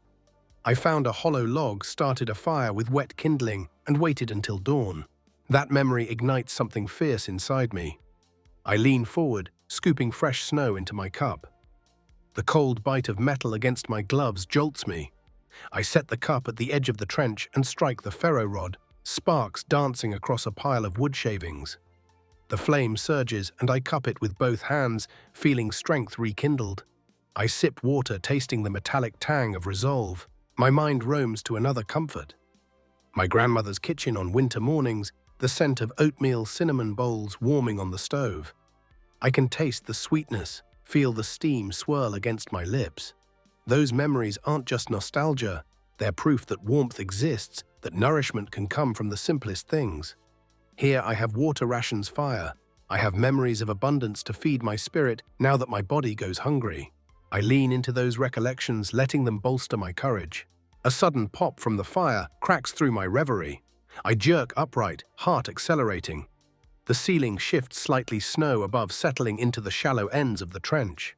I found a hollow log, started a fire with wet kindling, and waited until dawn. That memory ignites something fierce inside me. I lean forward, scooping fresh snow into my cup. The cold bite of metal against my gloves jolts me. I set the cup at the edge of the trench and strike the ferro rod, sparks dancing across a pile of wood shavings. The flame surges and I cup it with both hands, feeling strength rekindled. I sip water, tasting the metallic tang of resolve. My mind roams to another comfort. My grandmother's kitchen on winter mornings, the scent of oatmeal cinnamon bowls warming on the stove. I can taste the sweetness, feel the steam swirl against my lips. Those memories aren't just nostalgia, they're proof that warmth exists, that nourishment can come from the simplest things. Here I have water rations fire. I have memories of abundance to feed my spirit now that my body goes hungry. I lean into those recollections, letting them bolster my courage. A sudden pop from the fire cracks through my reverie. I jerk upright, heart accelerating. The ceiling shifts slightly, snow above settling into the shallow ends of the trench.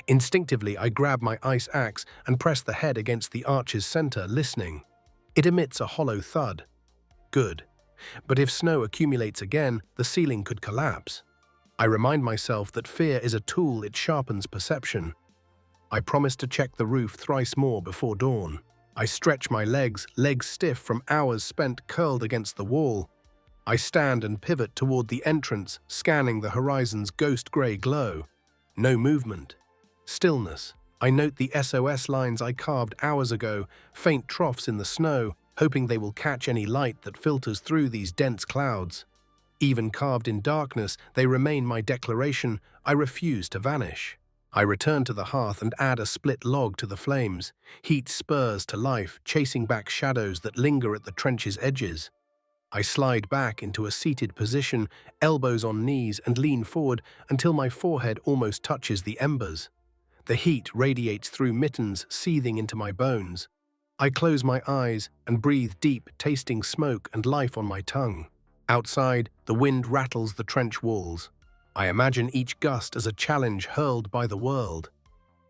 Instinctively, I grab my ice axe and press the head against the arch's center, listening. It emits a hollow thud. Good. But if snow accumulates again, the ceiling could collapse. I remind myself that fear is a tool, it sharpens perception. I promise to check the roof thrice more before dawn. I stretch my legs stiff from hours spent curled against the wall. I stand and pivot toward the entrance, scanning the horizon's ghost-gray glow. No movement. Stillness. I note the SOS lines I carved hours ago, faint troughs in the snow, hoping they will catch any light that filters through these dense clouds. Even carved in darkness, they remain my declaration. I refuse to vanish. I return to the hearth and add a split log to the flames. Heat spurs to life, chasing back shadows that linger at the trench's edges. I slide back into a seated position, elbows on knees, and lean forward until my forehead almost touches the embers. The heat radiates through mittens, seething into my bones. I close my eyes and breathe deep, tasting smoke and life on my tongue. Outside, the wind rattles the trench walls. I imagine each gust as a challenge hurled by the world.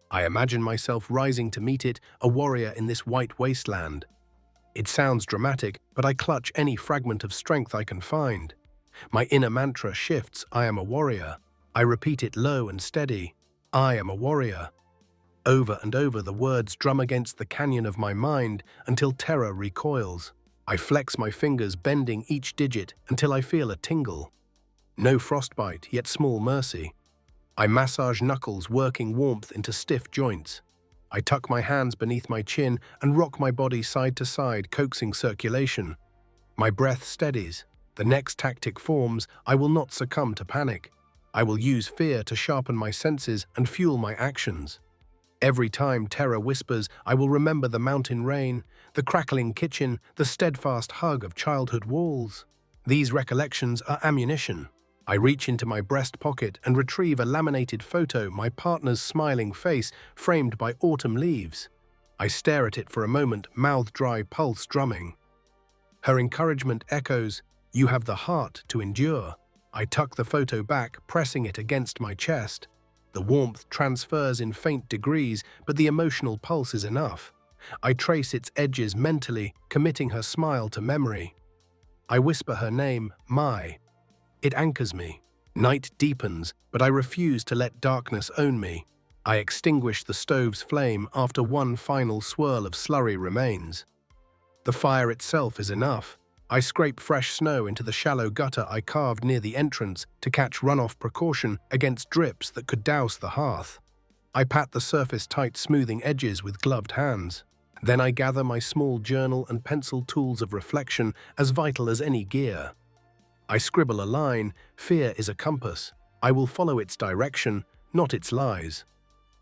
I imagine myself rising to meet it, a warrior in this white wasteland. It sounds dramatic, but I clutch any fragment of strength I can find. My inner mantra shifts, I am a warrior. I repeat it low and steady. I am a warrior. Over and over the words drum against the canyon of my mind until terror recoils. I flex my fingers, bending each digit until I feel a tingle. No frostbite, yet small mercy. I massage knuckles, working warmth into stiff joints. I tuck my hands beneath my chin and rock my body side to side, coaxing circulation. My breath steadies. The next tactic forms, I will not succumb to panic. I will use fear to sharpen my senses and fuel my actions. Every time terror whispers, I will remember the mountain rain, the crackling kitchen, the steadfast hug of childhood walls. These recollections are ammunition. I reach into my breast pocket and retrieve a laminated photo, my partner's smiling face framed by autumn leaves. I stare at it for a moment, mouth dry, pulse drumming. Her encouragement echoes, "You have the heart to endure." I tuck the photo back, pressing it against my chest. The warmth transfers in faint degrees, but the emotional pulse is enough. I trace its edges mentally, committing her smile to memory. I whisper her name, Mai. It anchors me. Night deepens, but I refuse to let darkness own me. I extinguish the stove's flame after one final swirl of slurry remains. The fire itself is enough. I scrape fresh snow into the shallow gutter I carved near the entrance to catch runoff precaution against drips that could douse the hearth. I pat the surface-tight smoothing edges with gloved hands. Then I gather my small journal and pencil tools of reflection, as vital as any gear. I scribble a line, "Fear is a compass. I will follow its direction, not its lies."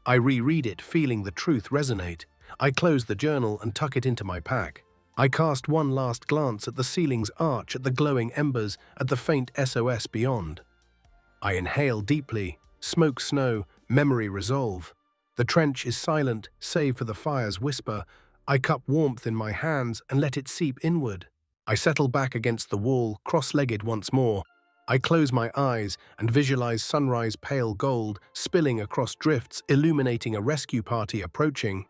I reread it, feeling the truth resonate. I close the journal and tuck it into my pack. I cast one last glance at the ceiling's arch, at the glowing embers, at the faint SOS beyond. I inhale deeply, smoke snow, memory resolve. The trench is silent, save for the fire's whisper. I cup warmth in my hands and let it seep inward. I settle back against the wall, cross-legged once more. I close my eyes and visualize sunrise pale gold spilling across drifts, illuminating a rescue party approaching.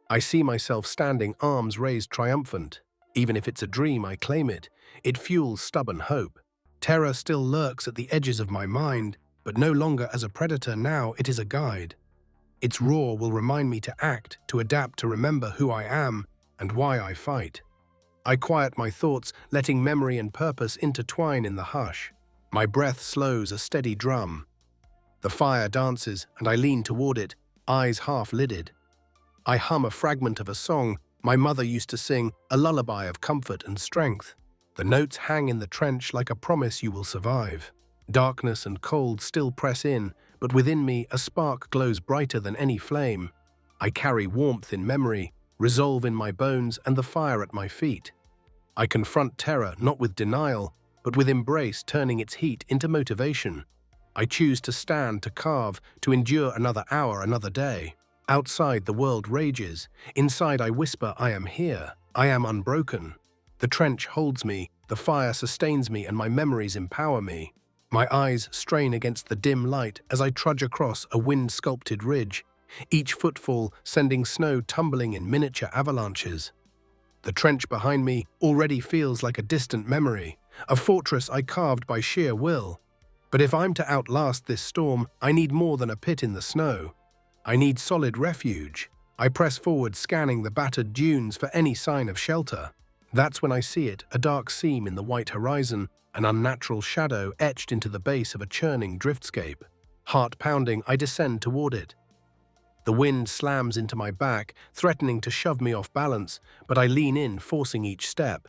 I see myself standing, arms raised triumphant. Even if it's a dream, I claim it. It fuels stubborn hope. Terror still lurks at the edges of my mind, but no longer as a predator. Now it is a guide. Its roar will remind me to act, to adapt, to remember who I am and why I fight. I quiet my thoughts, letting memory and purpose intertwine in the hush. My breath slows, a steady drum. The fire dances, and I lean toward it, eyes half-lidded. I hum a fragment of a song my mother used to sing, a lullaby of comfort and strength. The notes hang in the trench like a promise you will survive. Darkness and cold still press in, but within me a spark glows brighter than any flame. I carry warmth in memory, resolve in my bones, and the fire at my feet. I confront terror not with denial, but with embrace, turning its heat into motivation. I choose to stand, to carve, to endure another hour, another day. Outside, the world rages. Inside, I whisper, I am here. I am unbroken. The trench holds me, the fire sustains me, and my memories empower me. My eyes strain against the dim light as I trudge across a wind-sculpted ridge, each footfall sending snow tumbling in miniature avalanches. The trench behind me already feels like a distant memory, a fortress I carved by sheer will. But if I'm to outlast this storm, I need more than a pit in the snow. I need solid refuge. I press forward, scanning the battered dunes for any sign of shelter. That's when I see it, a dark seam in the white horizon, an unnatural shadow etched into the base of a churning driftscape. Heart pounding, I descend toward it. The wind slams into my back, threatening to shove me off balance, but I lean in, forcing each step.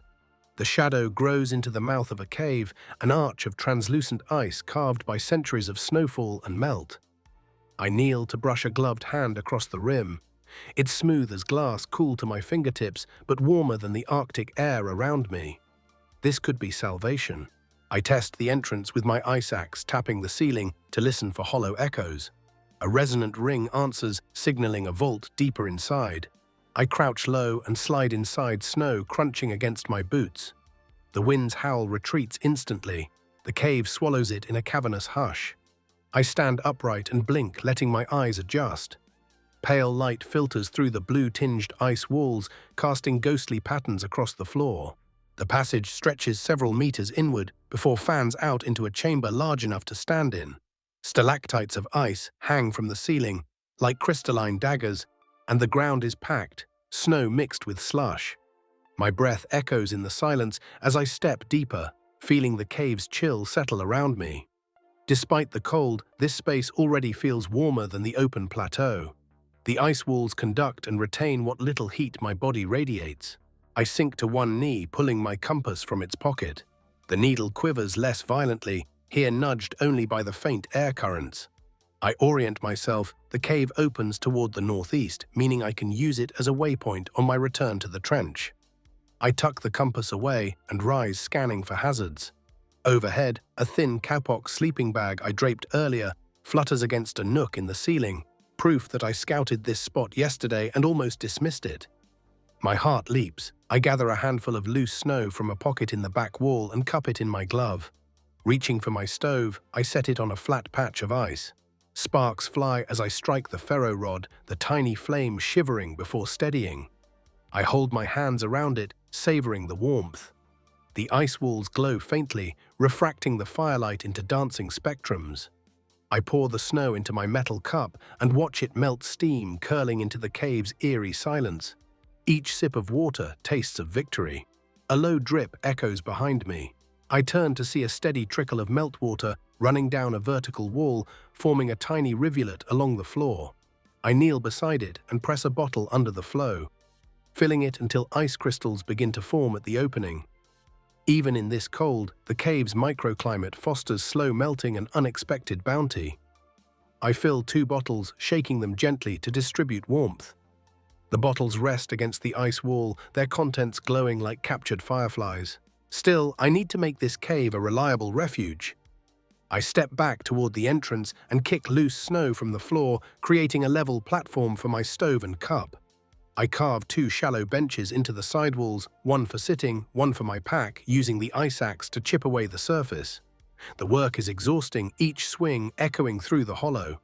The shadow grows into the mouth of a cave, an arch of translucent ice carved by centuries of snowfall and melt. I kneel to brush a gloved hand across the rim. It's smooth as glass, cool to my fingertips, but warmer than the Arctic air around me. This could be salvation. I test the entrance with my ice axe, tapping the ceiling to listen for hollow echoes. A resonant ring answers, signaling a vault deeper inside. I crouch low and slide inside, snow crunching against my boots. The wind's howl retreats instantly. The cave swallows it in a cavernous hush. I stand upright and blink, letting my eyes adjust. Pale light filters through the blue-tinged ice walls, casting ghostly patterns across the floor. The passage stretches several meters inward before fans out into a chamber large enough to stand in. Stalactites of ice hang from the ceiling, like crystalline daggers, and the ground is packed, snow mixed with slush. My breath echoes in the silence as I step deeper, feeling the cave's chill settle around me. Despite the cold, this space already feels warmer than the open plateau. The ice walls conduct and retain what little heat my body radiates. I sink to one knee, pulling my compass from its pocket. The needle quivers less violently, here nudged only by the faint air currents. I orient myself, the cave opens toward the northeast, meaning I can use it as a waypoint on my return to the trench. I tuck the compass away and rise, scanning for hazards. Overhead, a thin kapok sleeping bag I draped earlier flutters against a nook in the ceiling, proof that I scouted this spot yesterday and almost dismissed it. My heart leaps. I gather a handful of loose snow from a pocket in the back wall and cup it in my glove. Reaching for my stove, I set it on a flat patch of ice. Sparks fly as I strike the ferro rod, the tiny flame shivering before steadying. I hold my hands around it, savoring the warmth. The ice walls glow faintly, refracting the firelight into dancing spectrums. I pour the snow into my metal cup and watch it melt, steam curling into the cave's eerie silence. Each sip of water tastes of victory. A low drip echoes behind me. I turn to see a steady trickle of meltwater running down a vertical wall, forming a tiny rivulet along the floor. I kneel beside it and press a bottle under the flow, filling it until ice crystals begin to form at the opening. Even in this cold, the cave's microclimate fosters slow melting and unexpected bounty. I fill 2 bottles, shaking them gently to distribute warmth. The bottles rest against the ice wall, their contents glowing like captured fireflies. Still, I need to make this cave a reliable refuge. I step back toward the entrance and kick loose snow from the floor, creating a level platform for my stove and cup. I carve 2 shallow benches into the sidewalls, one for sitting, one for my pack, using the ice axe to chip away the surface. The work is exhausting, each swing echoing through the hollow.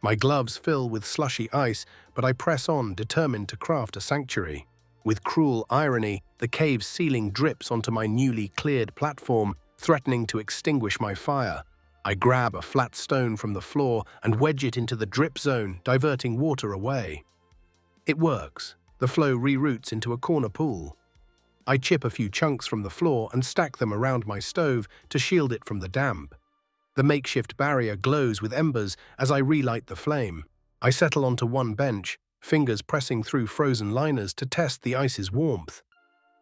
My gloves fill with slushy ice, but I press on, determined to craft a sanctuary. With cruel irony, the cave's ceiling drips onto my newly cleared platform, threatening to extinguish my fire. I grab a flat stone from the floor and wedge it into the drip zone, diverting water away. It works. The flow reroutes into a corner pool. I chip a few chunks from the floor and stack them around my stove to shield it from the damp. The makeshift barrier glows with embers as I relight the flame. I settle onto one bench, fingers pressing through frozen liners to test the ice's warmth.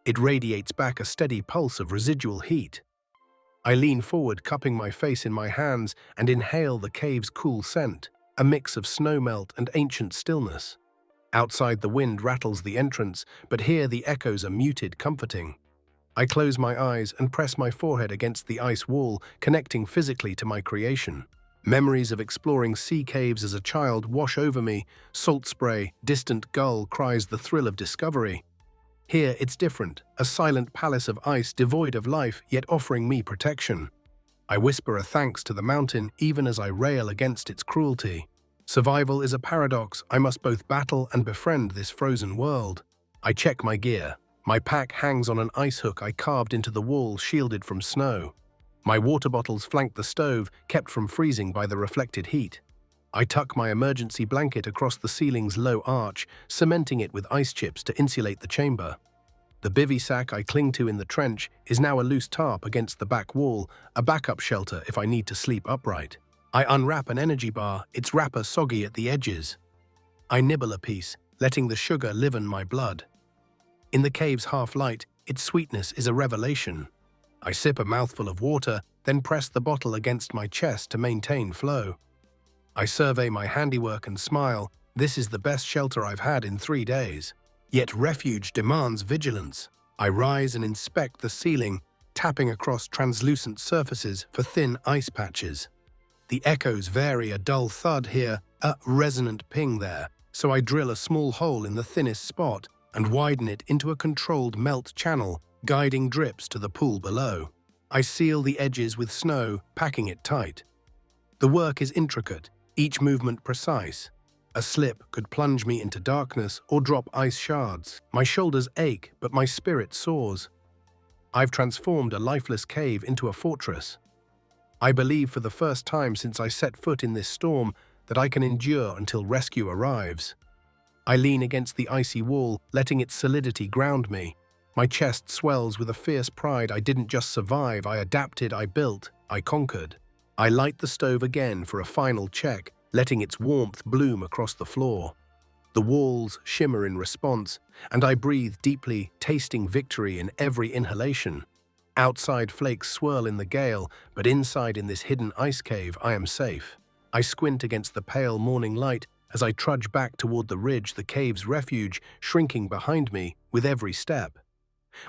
It radiates back a steady pulse of residual heat. I lean forward, cupping my face in my hands, and inhale the cave's cool scent, a mix of snowmelt and ancient stillness. Outside, the wind rattles the entrance, but here the echoes are muted, comforting. I close my eyes and press my forehead against the ice wall, connecting physically to my creation. Memories of exploring sea caves as a child wash over me. Salt spray, distant gull cries the thrill of discovery. Here it's different, a silent palace of ice devoid of life, yet offering me protection. I whisper a thanks to the mountain even as I rail against its cruelty. Survival is a paradox. I must both battle and befriend this frozen world. I check my gear. My pack hangs on an ice hook I carved into the wall, shielded from snow. My water bottles flank the stove, kept from freezing by the reflected heat. I tuck my emergency blanket across the ceiling's low arch, cementing it with ice chips to insulate the chamber. The bivy sack I cling to in the trench is now a loose tarp against the back wall, a backup shelter if I need to sleep upright. I unwrap an energy bar, its wrapper soggy at the edges. I nibble a piece, letting the sugar live in my blood. In the cave's half-light, its sweetness is a revelation. I sip a mouthful of water, then press the bottle against my chest to maintain flow. I survey my handiwork and smile. This is the best shelter I've had in 3 days. Yet refuge demands vigilance. I rise and inspect the ceiling, tapping across translucent surfaces for thin ice patches. The echoes vary, a dull thud here, a resonant ping there, so I drill a small hole in the thinnest spot and widen it into a controlled melt channel, guiding drips to the pool below. I seal the edges with snow, packing it tight. The work is intricate, each movement precise. A slip could plunge me into darkness or drop ice shards. My shoulders ache, but my spirit soars. I've transformed a lifeless cave into a fortress. I believe for the first time since I set foot in this storm that I can endure until rescue arrives. I lean against the icy wall, letting its solidity ground me. My chest swells with a fierce pride. I didn't just survive, I adapted, I built, I conquered. I light the stove again for a final check, letting its warmth bloom across the floor. The walls shimmer in response, and I breathe deeply, tasting victory in every inhalation. Outside flakes swirl in the gale, but inside in this hidden ice cave I am safe. I squint against the pale morning light as I trudge back toward the ridge, the cave's refuge shrinking behind me with every step.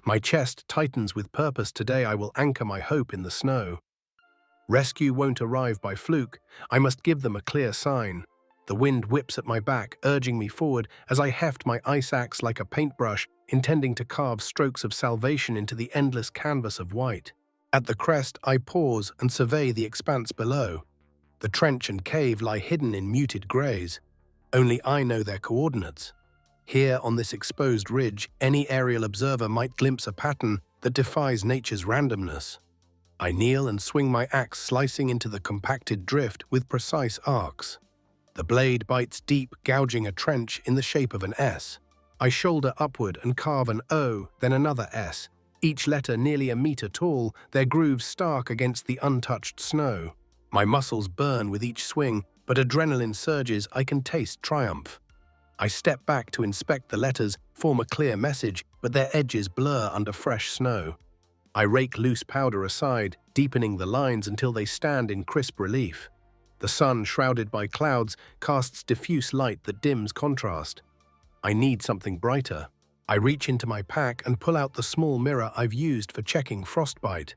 My chest tightens with purpose. Today I will anchor my hope in the snow. Rescue won't arrive by fluke. I must give them a clear sign. The wind whips at my back, urging me forward as I heft my ice axe like a paintbrush, intending to carve strokes of salvation into the endless canvas of white. At the crest, I pause and survey the expanse below. The trench and cave lie hidden in muted greys. Only I know their coordinates. Here, on this exposed ridge, any aerial observer might glimpse a pattern that defies nature's randomness. I kneel and swing my axe, slicing into the compacted drift with precise arcs. The blade bites deep, gouging a trench in the shape of an S. I shoulder upward and carve an O, then another S, each letter nearly a meter tall, their grooves stark against the untouched snow. My muscles burn with each swing, but adrenaline surges. I can taste triumph. I step back to inspect the letters, form a clear message, but their edges blur under fresh snow. I rake loose powder aside, deepening the lines until they stand in crisp relief. The sun, shrouded by clouds, casts diffuse light that dims contrast. I need something brighter. I reach into my pack and pull out the small mirror I've used for checking frostbite.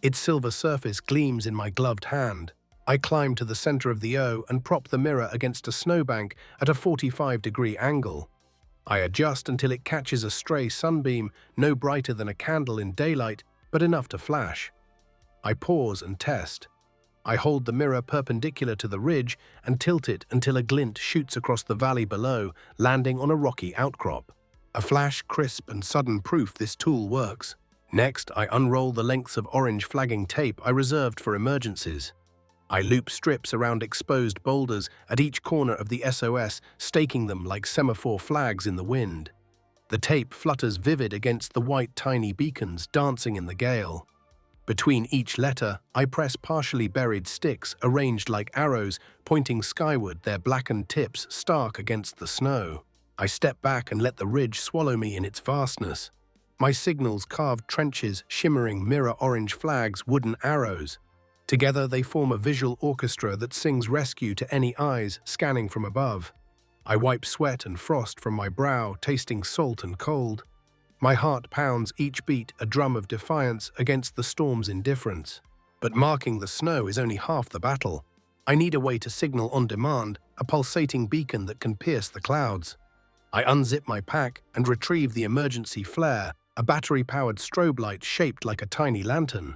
Its silver surface gleams in my gloved hand. I climb to the center of the O and prop the mirror against a snowbank at a 45-degree angle. I adjust until it catches a stray sunbeam, no brighter than a candle in daylight, but enough to flash. I pause and test. I hold the mirror perpendicular to the ridge and tilt it until a glint shoots across the valley below, landing on a rocky outcrop. A flash, crisp and sudden proof this tool works. Next, I unroll the lengths of orange flagging tape I reserved for emergencies. I loop strips around exposed boulders at each corner of the SOS, staking them like semaphore flags in the wind. The tape flutters vivid against the white tiny beacons dancing in the gale. Between each letter, I press partially buried sticks arranged like arrows, pointing skyward, their blackened tips stark against the snow. I step back and let the ridge swallow me in its vastness. My signals carved trenches, shimmering mirror-orange flags, wooden arrows. Together they form a visual orchestra that sings rescue to any eyes scanning from above. I wipe sweat and frost from my brow, tasting salt and cold. My heart pounds each beat, a drum of defiance against the storm's indifference. But marking the snow is only half the battle. I need a way to signal on demand, a pulsating beacon that can pierce the clouds. I unzip my pack and retrieve the emergency flare, a battery-powered strobe light shaped like a tiny lantern.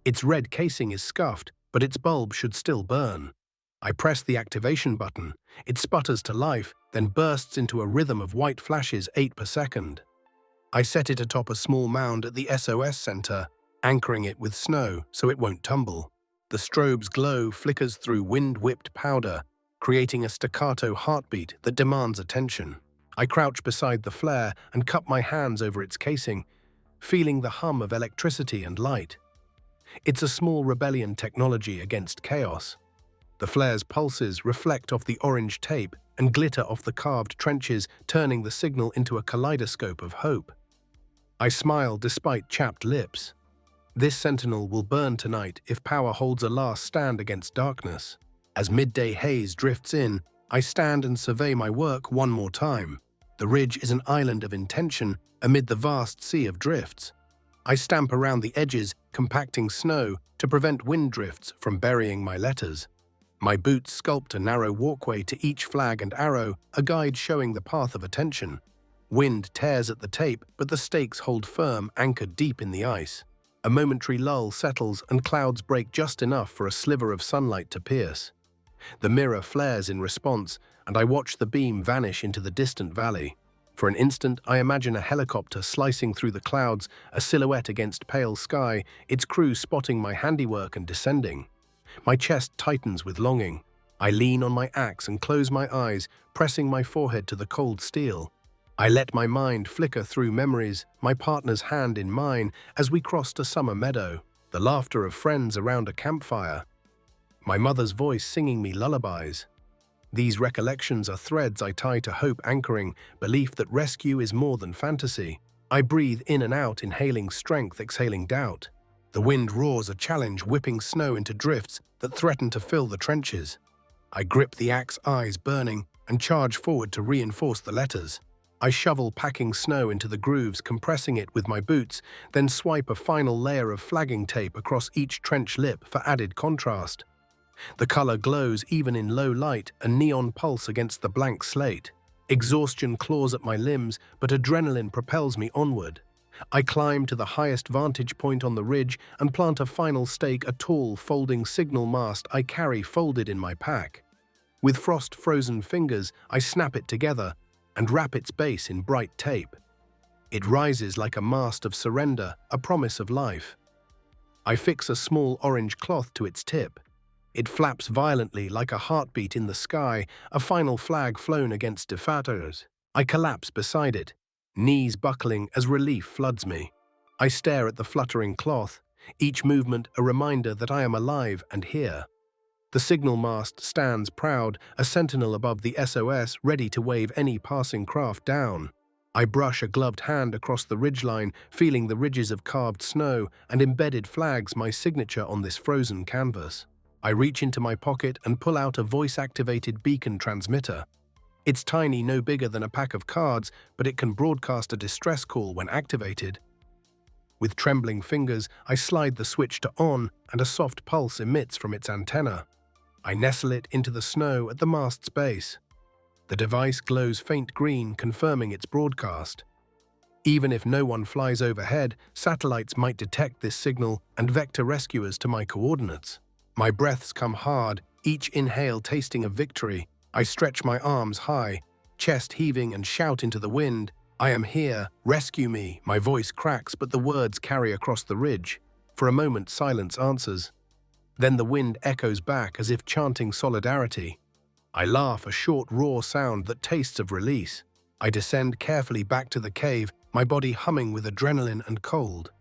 Its red casing is scuffed, but its bulb should still burn. I press the activation button. It sputters to life, then bursts into a rhythm of white flashes 8 per second. I set it atop a small mound at the SOS center, anchoring it with snow so it won't tumble. The strobe's glow flickers through wind-whipped powder, creating a staccato heartbeat that demands attention. I crouch beside the flare and cup my hands over its casing, feeling the hum of electricity and light. It's a small rebellion technology against chaos. The flare's pulses reflect off the orange tape and glitter off the carved trenches, turning the signal into a kaleidoscope of hope. I smile despite chapped lips. This sentinel will burn tonight if power holds a last stand against darkness. As midday haze drifts in, I stand and survey my work one more time. The ridge is an island of intention amid the vast sea of drifts. I stamp around the edges, compacting snow to prevent wind drifts from burying my letters. My boots sculpt a narrow walkway to each flag and arrow, a guide showing the path of attention. Wind tears at the tape, but the stakes hold firm, anchored deep in the ice. A momentary lull settles and clouds break just enough for a sliver of sunlight to pierce. The mirror flares in response, and I watch the beam vanish into the distant valley. For an instant, I imagine a helicopter slicing through the clouds, a silhouette against pale sky, its crew spotting my handiwork and descending. My chest tightens with longing. I lean on my axe and close my eyes, pressing my forehead to the cold steel. I let my mind flicker through memories, my partner's hand in mine as we crossed a summer meadow, the laughter of friends around a campfire, my mother's voice singing me lullabies. These recollections are threads I tie to hope, anchoring belief that rescue is more than fantasy. I breathe in and out, inhaling strength, exhaling doubt. The wind roars a challenge, whipping snow into drifts that threaten to fill the trenches. I grip the axe, eyes burning, and charge forward to reinforce the letters. I shovel packing snow into the grooves, compressing it with my boots, then swipe a final layer of flagging tape across each trench lip for added contrast. The color glows even in low light, a neon pulse against the blank slate. Exhaustion claws at my limbs, but adrenaline propels me onward. I climb to the highest vantage point on the ridge and plant a final stake, a tall, folding signal mast I carry folded in my pack. With frost-frozen fingers, I snap it together and wrap its base in bright tape. It rises like a mast of surrender, a promise of life. I fix a small orange cloth to its tip. It flaps violently like a heartbeat in the sky, a final flag flown against defaulters. I collapse beside it, knees buckling as relief floods me. I stare at the fluttering cloth, each movement a reminder that I am alive and here. The signal mast stands proud, a sentinel above the SOS, ready to wave any passing craft down. I brush a gloved hand across the ridgeline, feeling the ridges of carved snow and embedded flags, my signature on this frozen canvas. I reach into my pocket and pull out a voice-activated beacon transmitter. It's tiny, no bigger than a pack of cards, but it can broadcast a distress call when activated. With trembling fingers, I slide the switch to on, and a soft pulse emits from its antenna. I nestle it into the snow at the mast's base. The device glows faint green, confirming its broadcast. Even if no one flies overhead, satellites might detect this signal and vector rescuers to my coordinates. My breaths come hard, each inhale tasting of victory. I stretch my arms high, chest heaving, and shout into the wind, "I am here, rescue me." My voice cracks, but the words carry across the ridge. For a moment, silence answers. Then the wind echoes back as if chanting solidarity. I laugh, a short, raw sound that tastes of release. I descend carefully back to the cave, my body humming with adrenaline and cold.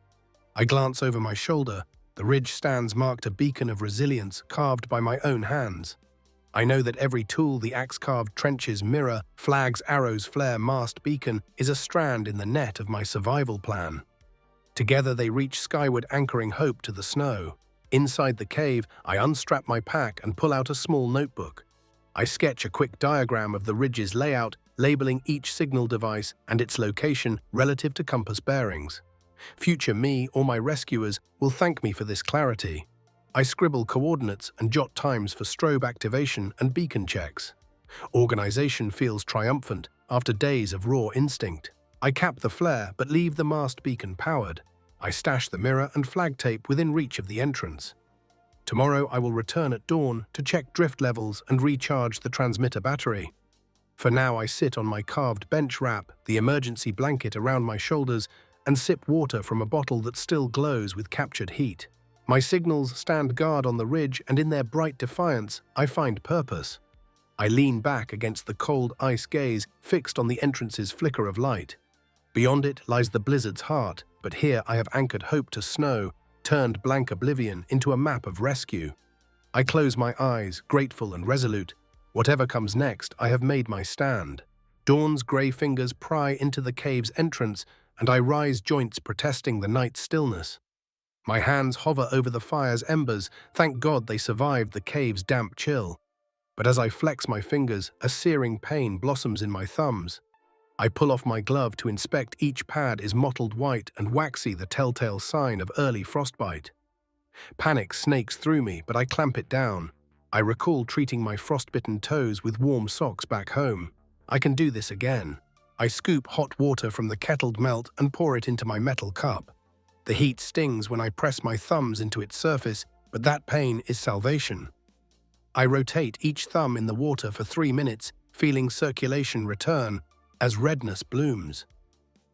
I glance over my shoulder. The ridge stands marked a beacon of resilience carved by my own hands. I know that every tool, the axe-carved trenches, mirror, flags, arrows, flare, mast, beacon, is a strand in the net of my survival plan. Together they reach skyward, anchoring hope to the snow. Inside the cave, I unstrap my pack and pull out a small notebook. I sketch a quick diagram of the ridge's layout, labeling each signal device and its location relative to compass bearings. Future me or my rescuers will thank me for this clarity. I scribble coordinates and jot times for strobe activation and beacon checks. Organization feels triumphant after days of raw instinct. I cap the flare but leave the mast beacon powered. I stash the mirror and flag tape within reach of the entrance. Tomorrow I will return at dawn to check drift levels and recharge the transmitter battery. For now I sit on my carved bench wrap, the emergency blanket around my shoulders, and sip water from a bottle that still glows with captured heat. My signals stand guard on the ridge, and in their bright defiance, I find purpose. I lean back against the cold ice gaze fixed on the entrance's flicker of light. Beyond it lies the blizzard's heart, but here I have anchored hope to snow, turned blank oblivion into a map of rescue. I close my eyes, grateful and resolute. Whatever comes next, I have made my stand. Dawn's grey fingers pry into the cave's entrance, and I rise joints protesting the night's stillness. My hands hover over the fire's embers, thank God they survived the cave's damp chill. But as I flex my fingers, a searing pain blossoms in my thumbs. I pull off my glove to inspect. Each pad is mottled white and waxy, the telltale sign of early frostbite. Panic snakes through me, but I clamp it down. I recall treating my frostbitten toes with warm socks back home. I can do this again. I scoop hot water from the kettled melt and pour it into my metal cup. The heat stings when I press my thumbs into its surface, but that pain is salvation. I rotate each thumb in the water for 3 minutes, feeling circulation return as redness blooms.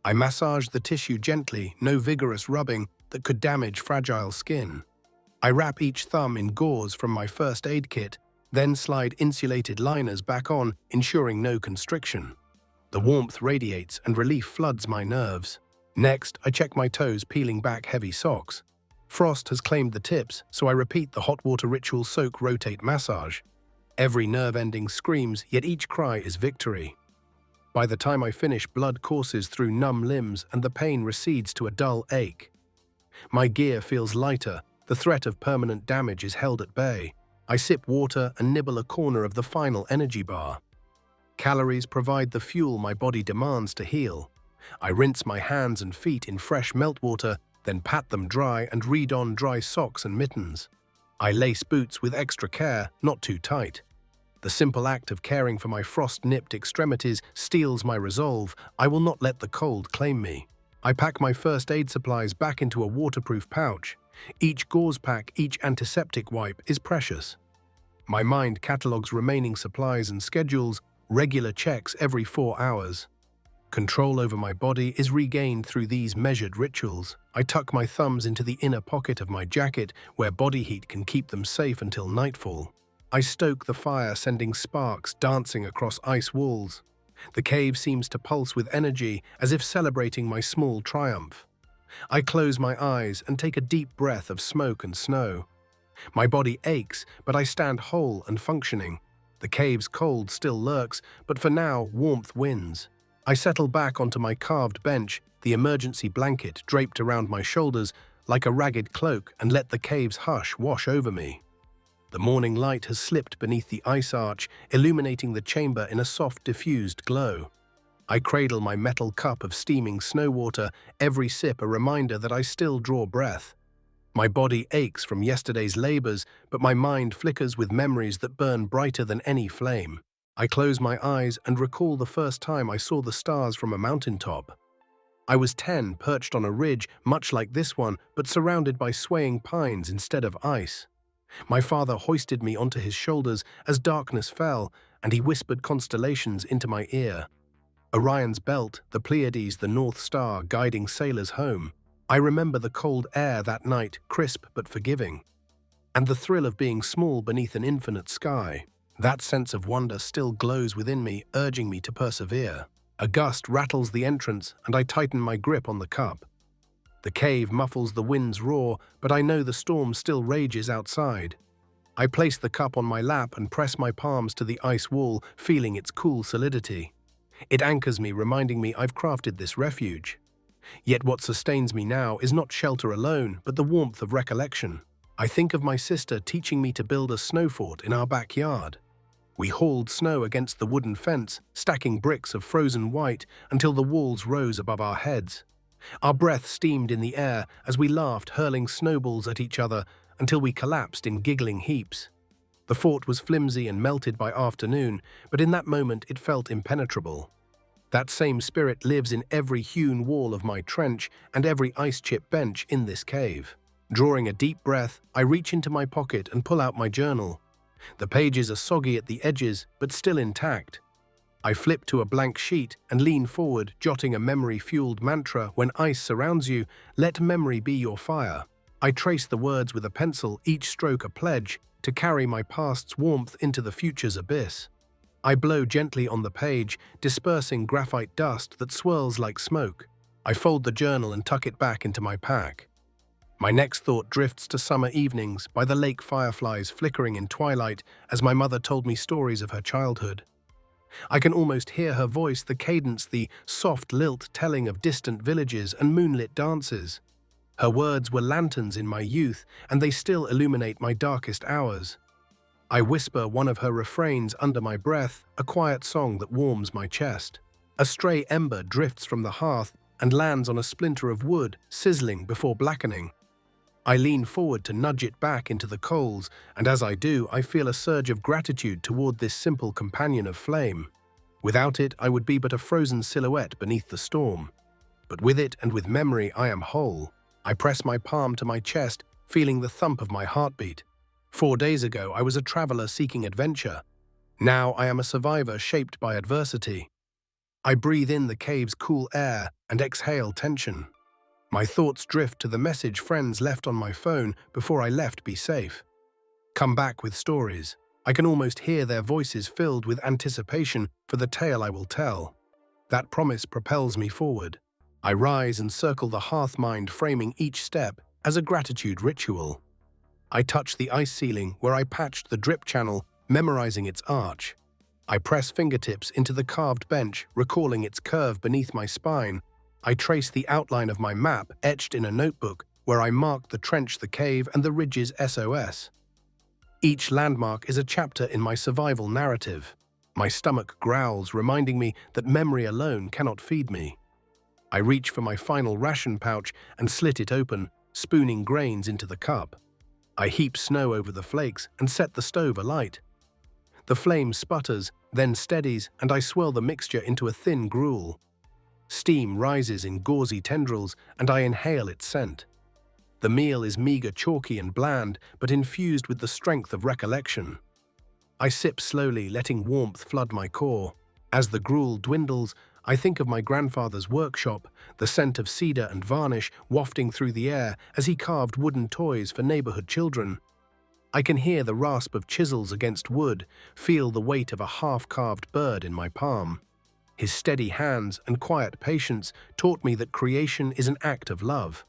I massage the tissue gently, no vigorous rubbing that could damage fragile skin. I wrap each thumb in gauze from my first aid kit, then slide insulated liners back on, ensuring no constriction. The warmth radiates and relief floods my nerves. Next, I check my toes, peeling back heavy socks. Frost has claimed the tips, so I repeat the hot water ritual: soak, rotate, massage. Every nerve ending screams, yet each cry is victory. By the time I finish, blood courses through numb limbs and the pain recedes to a dull ache. My gear feels lighter, the threat of permanent damage is held at bay. I sip water and nibble a corner of the final energy bar. Calories provide the fuel my body demands to heal. I rinse my hands and feet in fresh meltwater, then pat them dry and re-don dry socks and mittens. I lace boots with extra care, not too tight. The simple act of caring for my frost-nipped extremities steels my resolve. I will not let the cold claim me. I pack my first aid supplies back into a waterproof pouch. Each gauze pack, each antiseptic wipe is precious. My mind catalogues remaining supplies and schedules regular checks every 4 hours. Control over my body is regained through these measured rituals. I tuck my thumbs into the inner pocket of my jacket where body heat can keep them safe until nightfall. I stoke the fire, sending sparks dancing across ice walls. The cave seems to pulse with energy, as if celebrating my small triumph. I close my eyes and take a deep breath of smoke and snow. My body aches, but I stand whole and functioning. The cave's cold still lurks, but for now, warmth wins. I settle back onto my carved bench, the emergency blanket draped around my shoulders like a ragged cloak, and let the cave's hush wash over me. The morning light has slipped beneath the ice arch, illuminating the chamber in a soft, diffused glow. I cradle my metal cup of steaming snow water, every sip a reminder that I still draw breath. My body aches from yesterday's labors, but my mind flickers with memories that burn brighter than any flame. I close my eyes and recall the first time I saw the stars from a mountaintop. I was 10, perched on a ridge, much like this one, but surrounded by swaying pines instead of ice. My father hoisted me onto his shoulders as darkness fell, and he whispered constellations into my ear. Orion's belt, the Pleiades, the North Star, guiding sailors home. I remember the cold air that night, crisp but forgiving. And the thrill of being small beneath an infinite sky. That sense of wonder still glows within me, urging me to persevere. A gust rattles the entrance, and I tighten my grip on the cup. The cave muffles the wind's roar, but I know the storm still rages outside. I place the cup on my lap and press my palms to the ice wall, feeling its cool solidity. It anchors me, reminding me I've crafted this refuge. Yet what sustains me now is not shelter alone, but the warmth of recollection. I think of my sister teaching me to build a snow fort in our backyard. We hauled snow against the wooden fence, stacking bricks of frozen white until the walls rose above our heads. Our breath steamed in the air as we laughed, hurling snowballs at each other until we collapsed in giggling heaps. The fort was flimsy and melted by afternoon, but in that moment it felt impenetrable. That same spirit lives in every hewn wall of my trench and every ice-chip bench in this cave. Drawing a deep breath, I reach into my pocket and pull out my journal. The pages are soggy at the edges, but still intact. I flip to a blank sheet and lean forward, jotting a memory-fueled mantra: when ice surrounds you, let memory be your fire. I trace the words with a pencil, each stroke a pledge, to carry my past's warmth into the future's abyss. I blow gently on the page, dispersing graphite dust that swirls like smoke. I fold the journal and tuck it back into my pack. My next thought drifts to summer evenings by the lake fireflies flickering in twilight as my mother told me stories of her childhood. I can almost hear her voice, the cadence, the soft lilt telling of distant villages and moonlit dances. Her words were lanterns in my youth, and they still illuminate my darkest hours. I whisper one of her refrains under my breath, a quiet song that warms my chest. A stray ember drifts from the hearth and lands on a splinter of wood, sizzling before blackening. I lean forward to nudge it back into the coals, and as I do, I feel a surge of gratitude toward this simple companion of flame. Without it, I would be but a frozen silhouette beneath the storm. But with it and with memory, I am whole. I press my palm to my chest, feeling the thump of my heartbeat. 4 days ago, I was a traveler seeking adventure. Now I am a survivor shaped by adversity. I breathe in the cave's cool air and exhale tension. My thoughts drift to the message friends left on my phone before I left Be Safe. Come back with stories. I can almost hear their voices filled with anticipation for the tale I will tell. That promise propels me forward. I rise and circle the hearth, mind framing each step as a gratitude ritual. I touch the ice ceiling where I patched the drip channel, memorizing its arch. I press fingertips into the carved bench, recalling its curve beneath my spine. I trace the outline of my map etched in a notebook where I mark the trench, the cave, and the ridge's SOS. Each landmark is a chapter in my survival narrative. My stomach growls, reminding me that memory alone cannot feed me. I reach for my final ration pouch and slit it open, spooning grains into the cup. I heap snow over the flakes and set the stove alight. The flame sputters, then steadies, and I swirl the mixture into a thin gruel. Steam rises in gauzy tendrils, and I inhale its scent. The meal is meager, chalky, and bland, but infused with the strength of recollection. I sip slowly, letting warmth flood my core. As the gruel dwindles, I think of my grandfather's workshop, the scent of cedar and varnish wafting through the air as he carved wooden toys for neighborhood children. I can hear the rasp of chisels against wood, feel the weight of a half-carved bird in my palm. His steady hands and quiet patience taught me that creation is an act of love.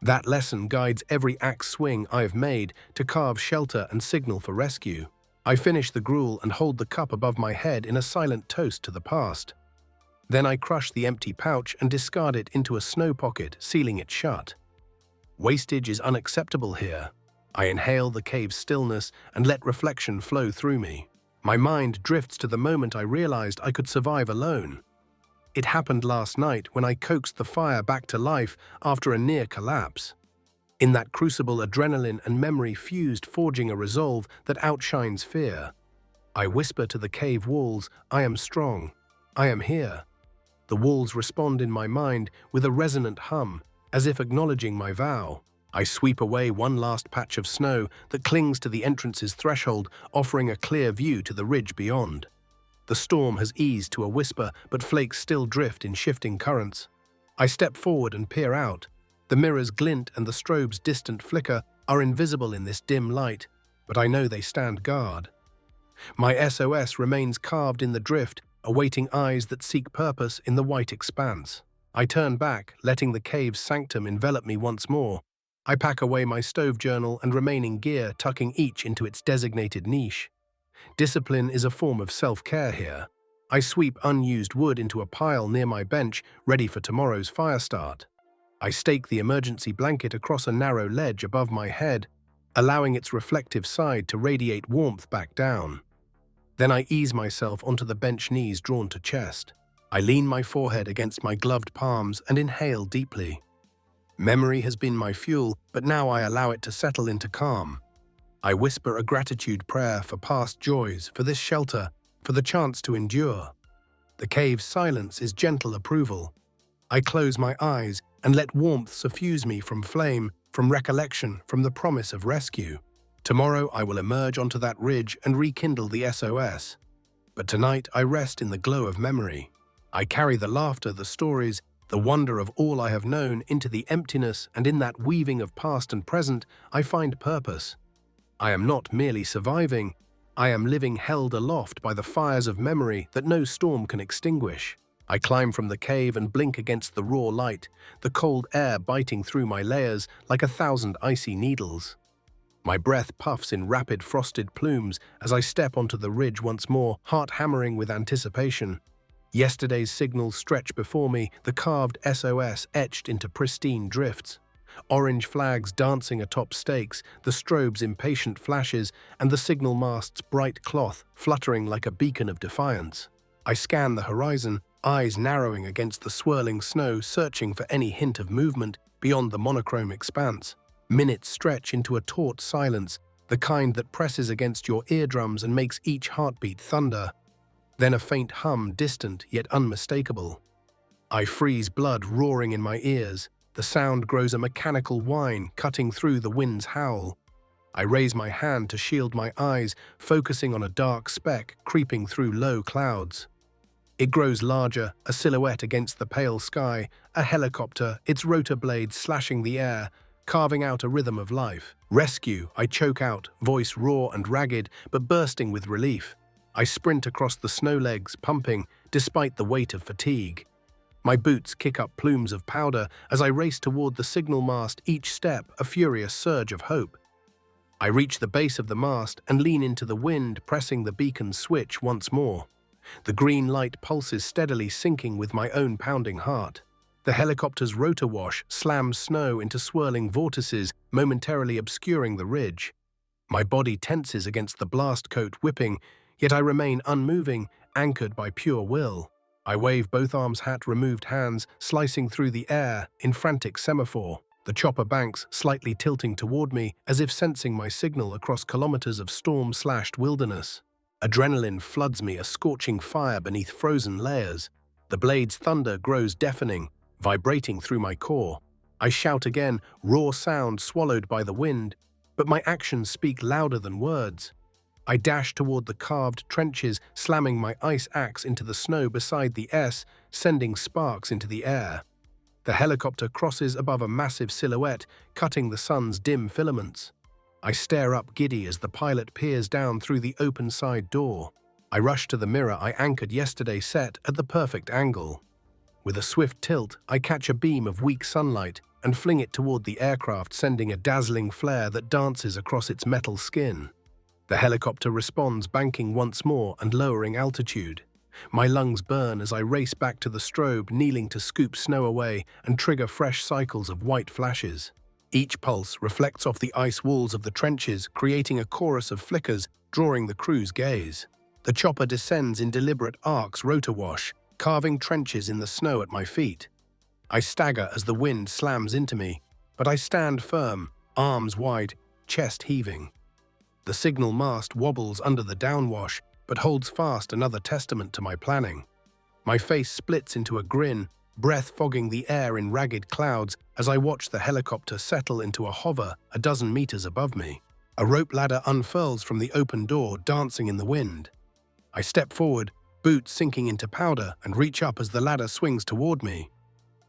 That lesson guides every axe swing I have made to carve shelter and signal for rescue. I finish the gruel and hold the cup above my head in a silent toast to the past. Then I crush the empty pouch and discard it into a snow pocket, sealing it shut. Wastage is unacceptable here. I inhale the cave's stillness and let reflection flow through me. My mind drifts to the moment I realized I could survive alone. It happened last night when I coaxed the fire back to life after a near collapse. In that crucible, adrenaline and memory fused, forging a resolve that outshines fear. I whisper to the cave walls, "I am strong. I am here." The walls respond in my mind with a resonant hum, as if acknowledging my vow. I sweep away one last patch of snow that clings to the entrance's threshold, offering a clear view to the ridge beyond. The storm has eased to a whisper, but flakes still drift in shifting currents. I step forward and peer out. The mirror's glint and the strobe's distant flicker are invisible in this dim light, but I know they stand guard. My SOS remains carved in the drift, awaiting eyes that seek purpose in the white expanse. I turn back, letting the cave's sanctum envelop me once more. I pack away my stove journal and remaining gear, tucking each into its designated niche. Discipline is a form of self-care here. I sweep unused wood into a pile near my bench, ready for tomorrow's fire start. I stake the emergency blanket across a narrow ledge above my head, allowing its reflective side to radiate warmth back down. Then I ease myself onto the bench, knees drawn to chest. I lean my forehead against my gloved palms and inhale deeply. Memory has been my fuel, but now I allow it to settle into calm. I whisper a gratitude prayer for past joys, for this shelter, for the chance to endure. The cave's silence is gentle approval. I close my eyes and let warmth suffuse me from flame, from recollection, from the promise of rescue. Tomorrow I will emerge onto that ridge and rekindle the SOS. But tonight I rest in the glow of memory. I carry the laughter, the stories, the wonder of all I have known into the emptiness, and in that weaving of past and present, I find purpose. I am not merely surviving, I am living, held aloft by the fires of memory that no storm can extinguish. I climb from the cave and blink against the raw light, the cold air biting through my layers like 1,000 icy needles. My breath puffs in rapid frosted plumes as I step onto the ridge once more, heart hammering with anticipation. Yesterday's signals stretch before me, the carved SOS etched into pristine drifts. Orange flags dancing atop stakes, the strobe's impatient flashes, and the signal mast's bright cloth fluttering like a beacon of defiance. I scan the horizon, eyes narrowing against the swirling snow, searching for any hint of movement beyond the monochrome expanse. Minutes stretch into a taut silence, the kind that presses against your eardrums and makes each heartbeat thunder. Then a faint hum, distant yet unmistakable. I freeze, blood roaring in my ears. The sound grows a mechanical whine, cutting through the wind's howl. I raise my hand to shield my eyes, focusing on a dark speck creeping through low clouds. It grows larger, a silhouette against the pale sky, a helicopter, its rotor blades slashing the air, carving out a rhythm of life. Rescue, I choke out, voice raw and ragged, but bursting with relief. I sprint across the snow legs, pumping, despite the weight of fatigue. My boots kick up plumes of powder as I race toward the signal mast, each step a furious surge of hope. I reach the base of the mast and lean into the wind, pressing the beacon's switch once more. The green light pulses steadily, syncing with my own pounding heart. The helicopter's rotor wash slams snow into swirling vortices, momentarily obscuring the ridge. My body tenses against the blast coat whipping, yet I remain unmoving, anchored by pure will. I wave both arms, hat-removed hands slicing through the air in frantic semaphore. The chopper banks slightly tilting toward me, as if sensing my signal across kilometers of storm-slashed wilderness. Adrenaline floods me, a scorching fire beneath frozen layers. The blade's thunder grows deafening, vibrating through my core. I shout again, raw sound swallowed by the wind, but my actions speak louder than words. I dash toward the carved trenches, slamming my ice axe into the snow beside the S, sending sparks into the air. The helicopter crosses above a massive silhouette, cutting the sun's dim filaments. I stare up giddy as the pilot peers down through the open side door. I rush to the mirror I anchored yesterday, set at the perfect angle. With a swift tilt, I catch a beam of weak sunlight and fling it toward the aircraft, sending a dazzling flare that dances across its metal skin. The helicopter responds, banking once more and lowering altitude. My lungs burn as I race back to the strobe, kneeling to scoop snow away and trigger fresh cycles of white flashes. Each pulse reflects off the ice walls of the trenches, creating a chorus of flickers, drawing the crew's gaze. The chopper descends in deliberate arcs, rotor wash, carving trenches in the snow at my feet. I stagger as the wind slams into me, but I stand firm, arms wide, chest heaving. The signal mast wobbles under the downwash, but holds fast, another testament to my planning. My face splits into a grin, breath fogging the air in ragged clouds as I watch the helicopter settle into a hover a dozen meters above me. A rope ladder unfurls from the open door, dancing in the wind. I step forward, boots sinking into powder, and reach up as the ladder swings toward me.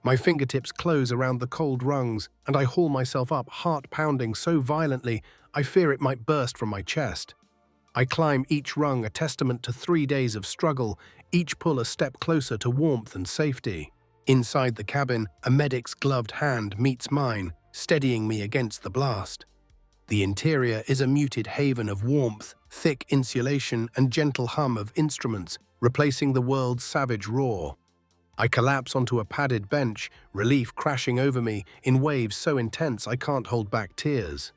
My fingertips close around the cold rungs, and I haul myself up, heart pounding so violently I fear it might burst from my chest. I climb each rung, a testament to 3 days of struggle, each pull a step closer to warmth and safety. Inside the cabin, a medic's gloved hand meets mine, steadying me against the blast. The interior is a muted haven of warmth, thick insulation, and gentle hum of instruments, replacing the world's savage roar. I collapse onto a padded bench, relief crashing over me in waves so intense I can't hold back tears.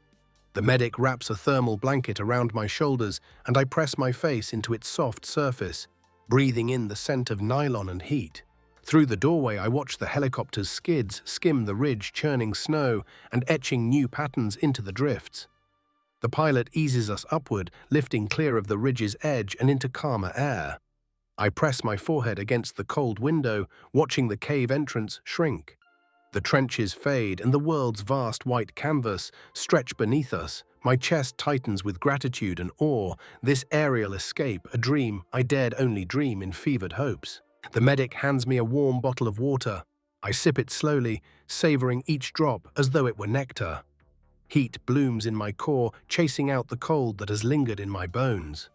The medic wraps a thermal blanket around my shoulders, and I press my face into its soft surface, breathing in the scent of nylon and heat. Through the doorway, I watch the helicopter's skids skim the ridge, churning snow and etching new patterns into the drifts. The pilot eases us upward, lifting clear of the ridge's edge and into calmer air. I press my forehead against the cold window, watching the cave entrance shrink. The trenches fade, and the world's vast white canvas stretch beneath us. My chest tightens with gratitude and awe, this aerial escape, a dream I dared only dream in fevered hopes. The medic hands me a warm bottle of water. I sip it slowly, savoring each drop as though it were nectar. Heat blooms in my core, chasing out the cold that has lingered in my bones.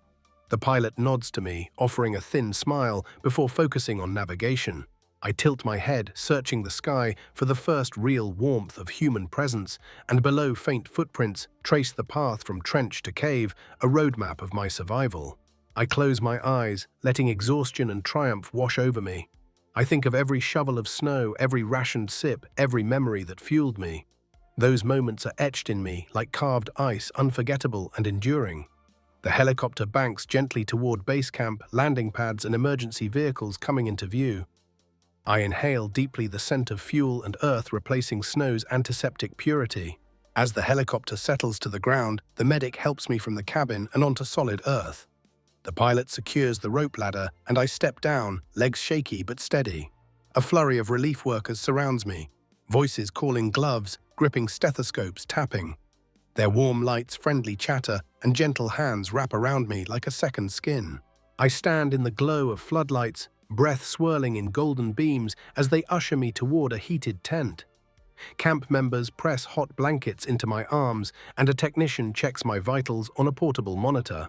The pilot nods to me, offering a thin smile before focusing on navigation. I tilt my head, searching the sky for the first real warmth of human presence, and below faint footprints trace the path from trench to cave, a roadmap of my survival. I close my eyes, letting exhaustion and triumph wash over me. I think of every shovel of snow, every rationed sip, every memory that fueled me. Those moments are etched in me like carved ice, unforgettable and enduring. The helicopter banks gently toward base camp, landing pads and emergency vehicles coming into view. I inhale deeply, the scent of fuel and earth replacing snow's antiseptic purity. As the helicopter settles to the ground, the medic helps me from the cabin and onto solid earth. The pilot secures the rope ladder, and I step down, legs shaky but steady. A flurry of relief workers surrounds me, voices calling, gloves, gripping stethoscopes, tapping. Their warm lights, friendly chatter, and gentle hands wrap around me like a second skin. I stand in the glow of floodlights, breath swirling in golden beams as they usher me toward a heated tent. Camp members press hot blankets into my arms, and a technician checks my vitals on a portable monitor.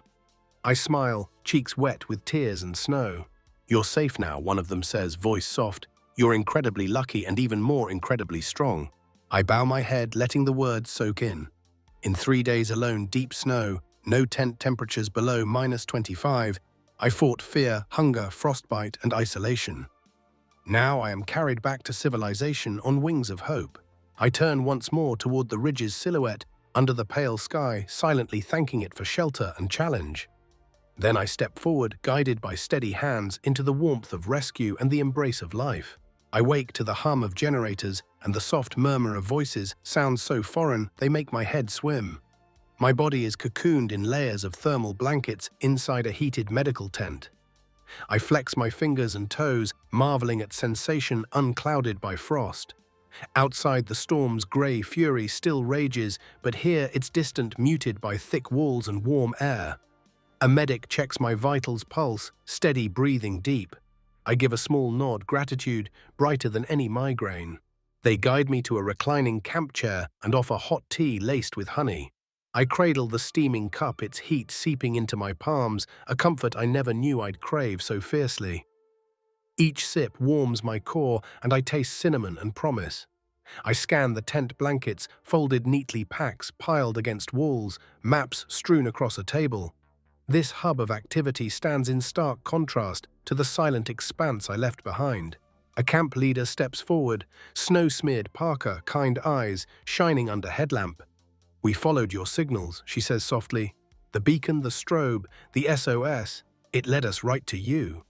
I smile, cheeks wet with tears and snow. "You're safe now," one of them says, voice soft. "You're incredibly lucky and even more incredibly strong." I bow my head, letting the words soak in. In 3 days alone, deep snow, no tent temperatures below -25, I fought fear, hunger, frostbite, and isolation. Now I am carried back to civilization on wings of hope. I turn once more toward the ridge's silhouette under the pale sky, silently thanking it for shelter and challenge. Then I step forward, guided by steady hands, into the warmth of rescue and the embrace of life. I wake to the hum of generators, and the soft murmur of voices sounds so foreign they make my head swim. My body is cocooned in layers of thermal blankets inside a heated medical tent. I flex my fingers and toes, marveling at sensation unclouded by frost. Outside, the storm's grey fury still rages, but here it's distant, muted by thick walls and warm air. A medic checks my vitals pulse, steady breathing deep. I give a small nod, gratitude brighter than any migraine. They guide me to a reclining camp chair and offer hot tea laced with honey. I cradle the steaming cup, its heat seeping into my palms, a comfort I never knew I'd crave so fiercely. Each sip warms my core, and I taste cinnamon and promise. I scan the tent blankets, folded neatly, packs piled against walls, maps strewn across a table. This hub of activity stands in stark contrast to the silent expanse I left behind. A camp leader steps forward, snow-smeared parka, kind eyes shining under headlamp. "We followed your signals," she says softly. "The beacon, the strobe, the SOS, it led us right to you."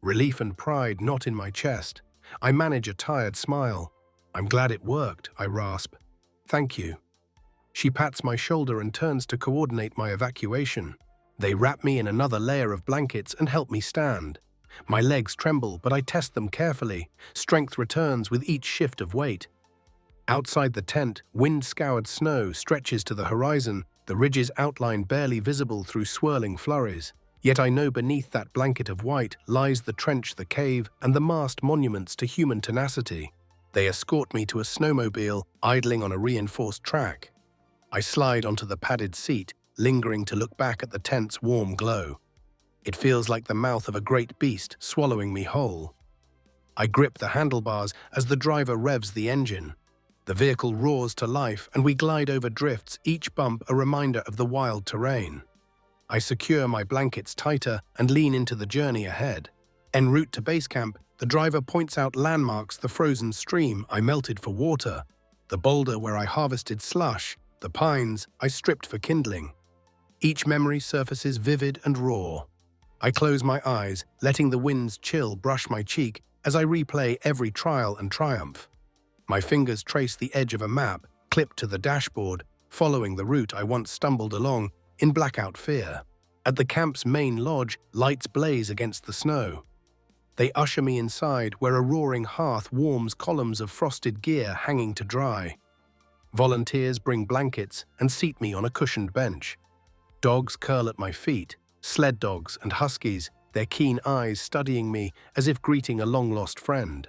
Relief and pride knot in my chest. I manage a tired smile. "I'm glad it worked," I rasp. "Thank you." She pats my shoulder and turns to coordinate my evacuation. They wrap me in another layer of blankets and help me stand. My legs tremble, but I test them carefully. Strength returns with each shift of weight. Outside the tent, wind-scoured snow stretches to the horizon, the ridge's outline barely visible through swirling flurries. Yet I know beneath that blanket of white lies the trench, the cave, and the masked monuments to human tenacity. They escort me to a snowmobile idling on a reinforced track. I slide onto the padded seat, lingering to look back at the tent's warm glow. It feels like the mouth of a great beast swallowing me whole. I grip the handlebars as the driver revs the engine. The vehicle roars to life, and we glide over drifts, each bump a reminder of the wild terrain. I secure my blankets tighter and lean into the journey ahead. En route to base camp, the driver points out landmarks: the frozen stream I melted for water, the boulder where I harvested slush, the pines I stripped for kindling. Each memory surfaces vivid and raw. I close my eyes, letting the wind's chill brush my cheek as I replay every trial and triumph. My fingers trace the edge of a map, clipped to the dashboard, following the route I once stumbled along in blackout fear. At the camp's main lodge, lights blaze against the snow. They usher me inside, where a roaring hearth warms columns of frosted gear hanging to dry. Volunteers bring blankets and seat me on a cushioned bench. Dogs curl at my feet, sled dogs and huskies, their keen eyes studying me as if greeting a long-lost friend.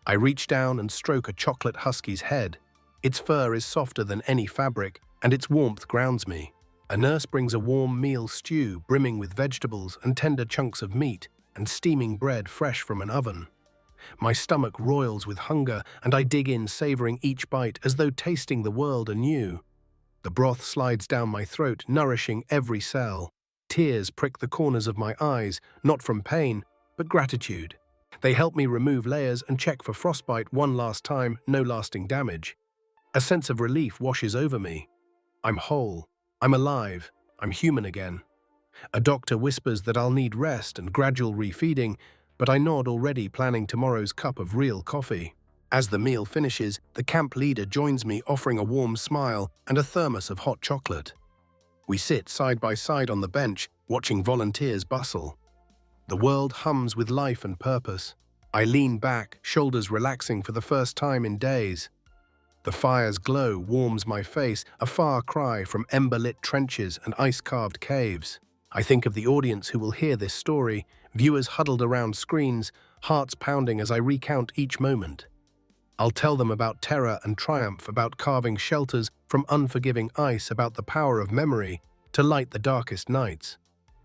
I reach down and stroke a chocolate husky's head. Its fur is softer than any fabric, and its warmth grounds me. A nurse brings a warm meal stew brimming with vegetables and tender chunks of meat, and steaming bread fresh from an oven. My stomach roils with hunger, and I dig in, savoring each bite as though tasting the world anew. The broth slides down my throat, nourishing every cell. Tears prick the corners of my eyes, not from pain, but gratitude. They help me remove layers and check for frostbite one last time, no lasting damage. A sense of relief washes over me. I'm whole. I'm alive. I'm human again. A doctor whispers that I'll need rest and gradual refeeding, but I nod, already planning tomorrow's cup of real coffee. As the meal finishes, the camp leader joins me, offering a warm smile and a thermos of hot chocolate. We sit side by side on the bench, watching volunteers bustle. The world hums with life and purpose. I lean back, shoulders relaxing for the first time in days. The fire's glow warms my face, a far cry from ember-lit trenches and ice-carved caves. I think of the audience who will hear this story, viewers huddled around screens, hearts pounding as I recount each moment. I'll tell them about terror and triumph, about carving shelters from unforgiving ice, about the power of memory to light the darkest nights.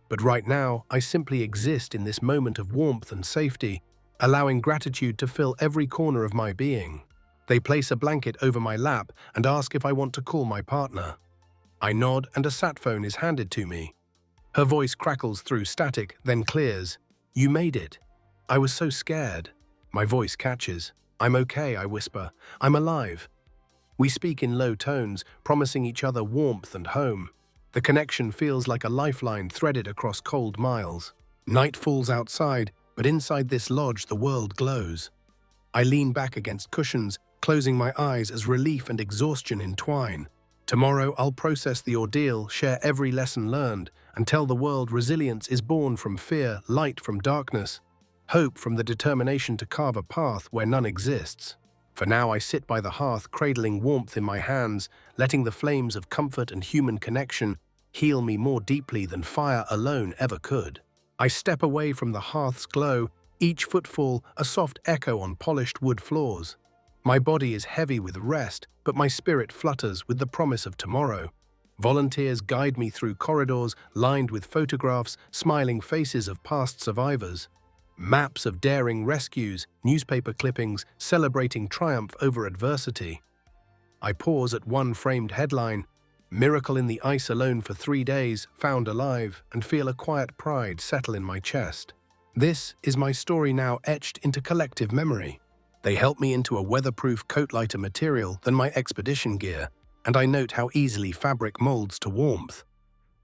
But right now, I simply exist in this moment of warmth and safety, allowing gratitude to fill every corner of my being. They place a blanket over my lap and ask if I want to call my partner. I nod, and a sat phone is handed to me. Her voice crackles through static, then clears. "You made it. I was so scared." My voice catches. "I'm okay," I whisper. "I'm alive." We speak in low tones, promising each other warmth and home. The connection feels like a lifeline threaded across cold miles. Night falls outside, but inside this lodge the world glows. I lean back against cushions, closing my eyes as relief and exhaustion entwine. Tomorrow I'll process the ordeal, share every lesson learned, and tell the world resilience is born from fear, light from darkness, hope from the determination to carve a path where none exists. For now I sit by the hearth, cradling warmth in my hands, letting the flames of comfort and human connection heal me more deeply than fire alone ever could. I step away from the hearth's glow, each footfall a soft echo on polished wood floors. My body is heavy with rest, but my spirit flutters with the promise of tomorrow. Volunteers guide me through corridors lined with photographs, smiling faces of past survivors. Maps of daring rescues, newspaper clippings celebrating triumph over adversity. I pause at one framed headline, "Miracle in the ice alone for 3 days, found alive," and feel a quiet pride settle in my chest. This is my story now etched into collective memory. They help me into a weatherproof coat lighter material than my expedition gear, and I note how easily fabric molds to warmth.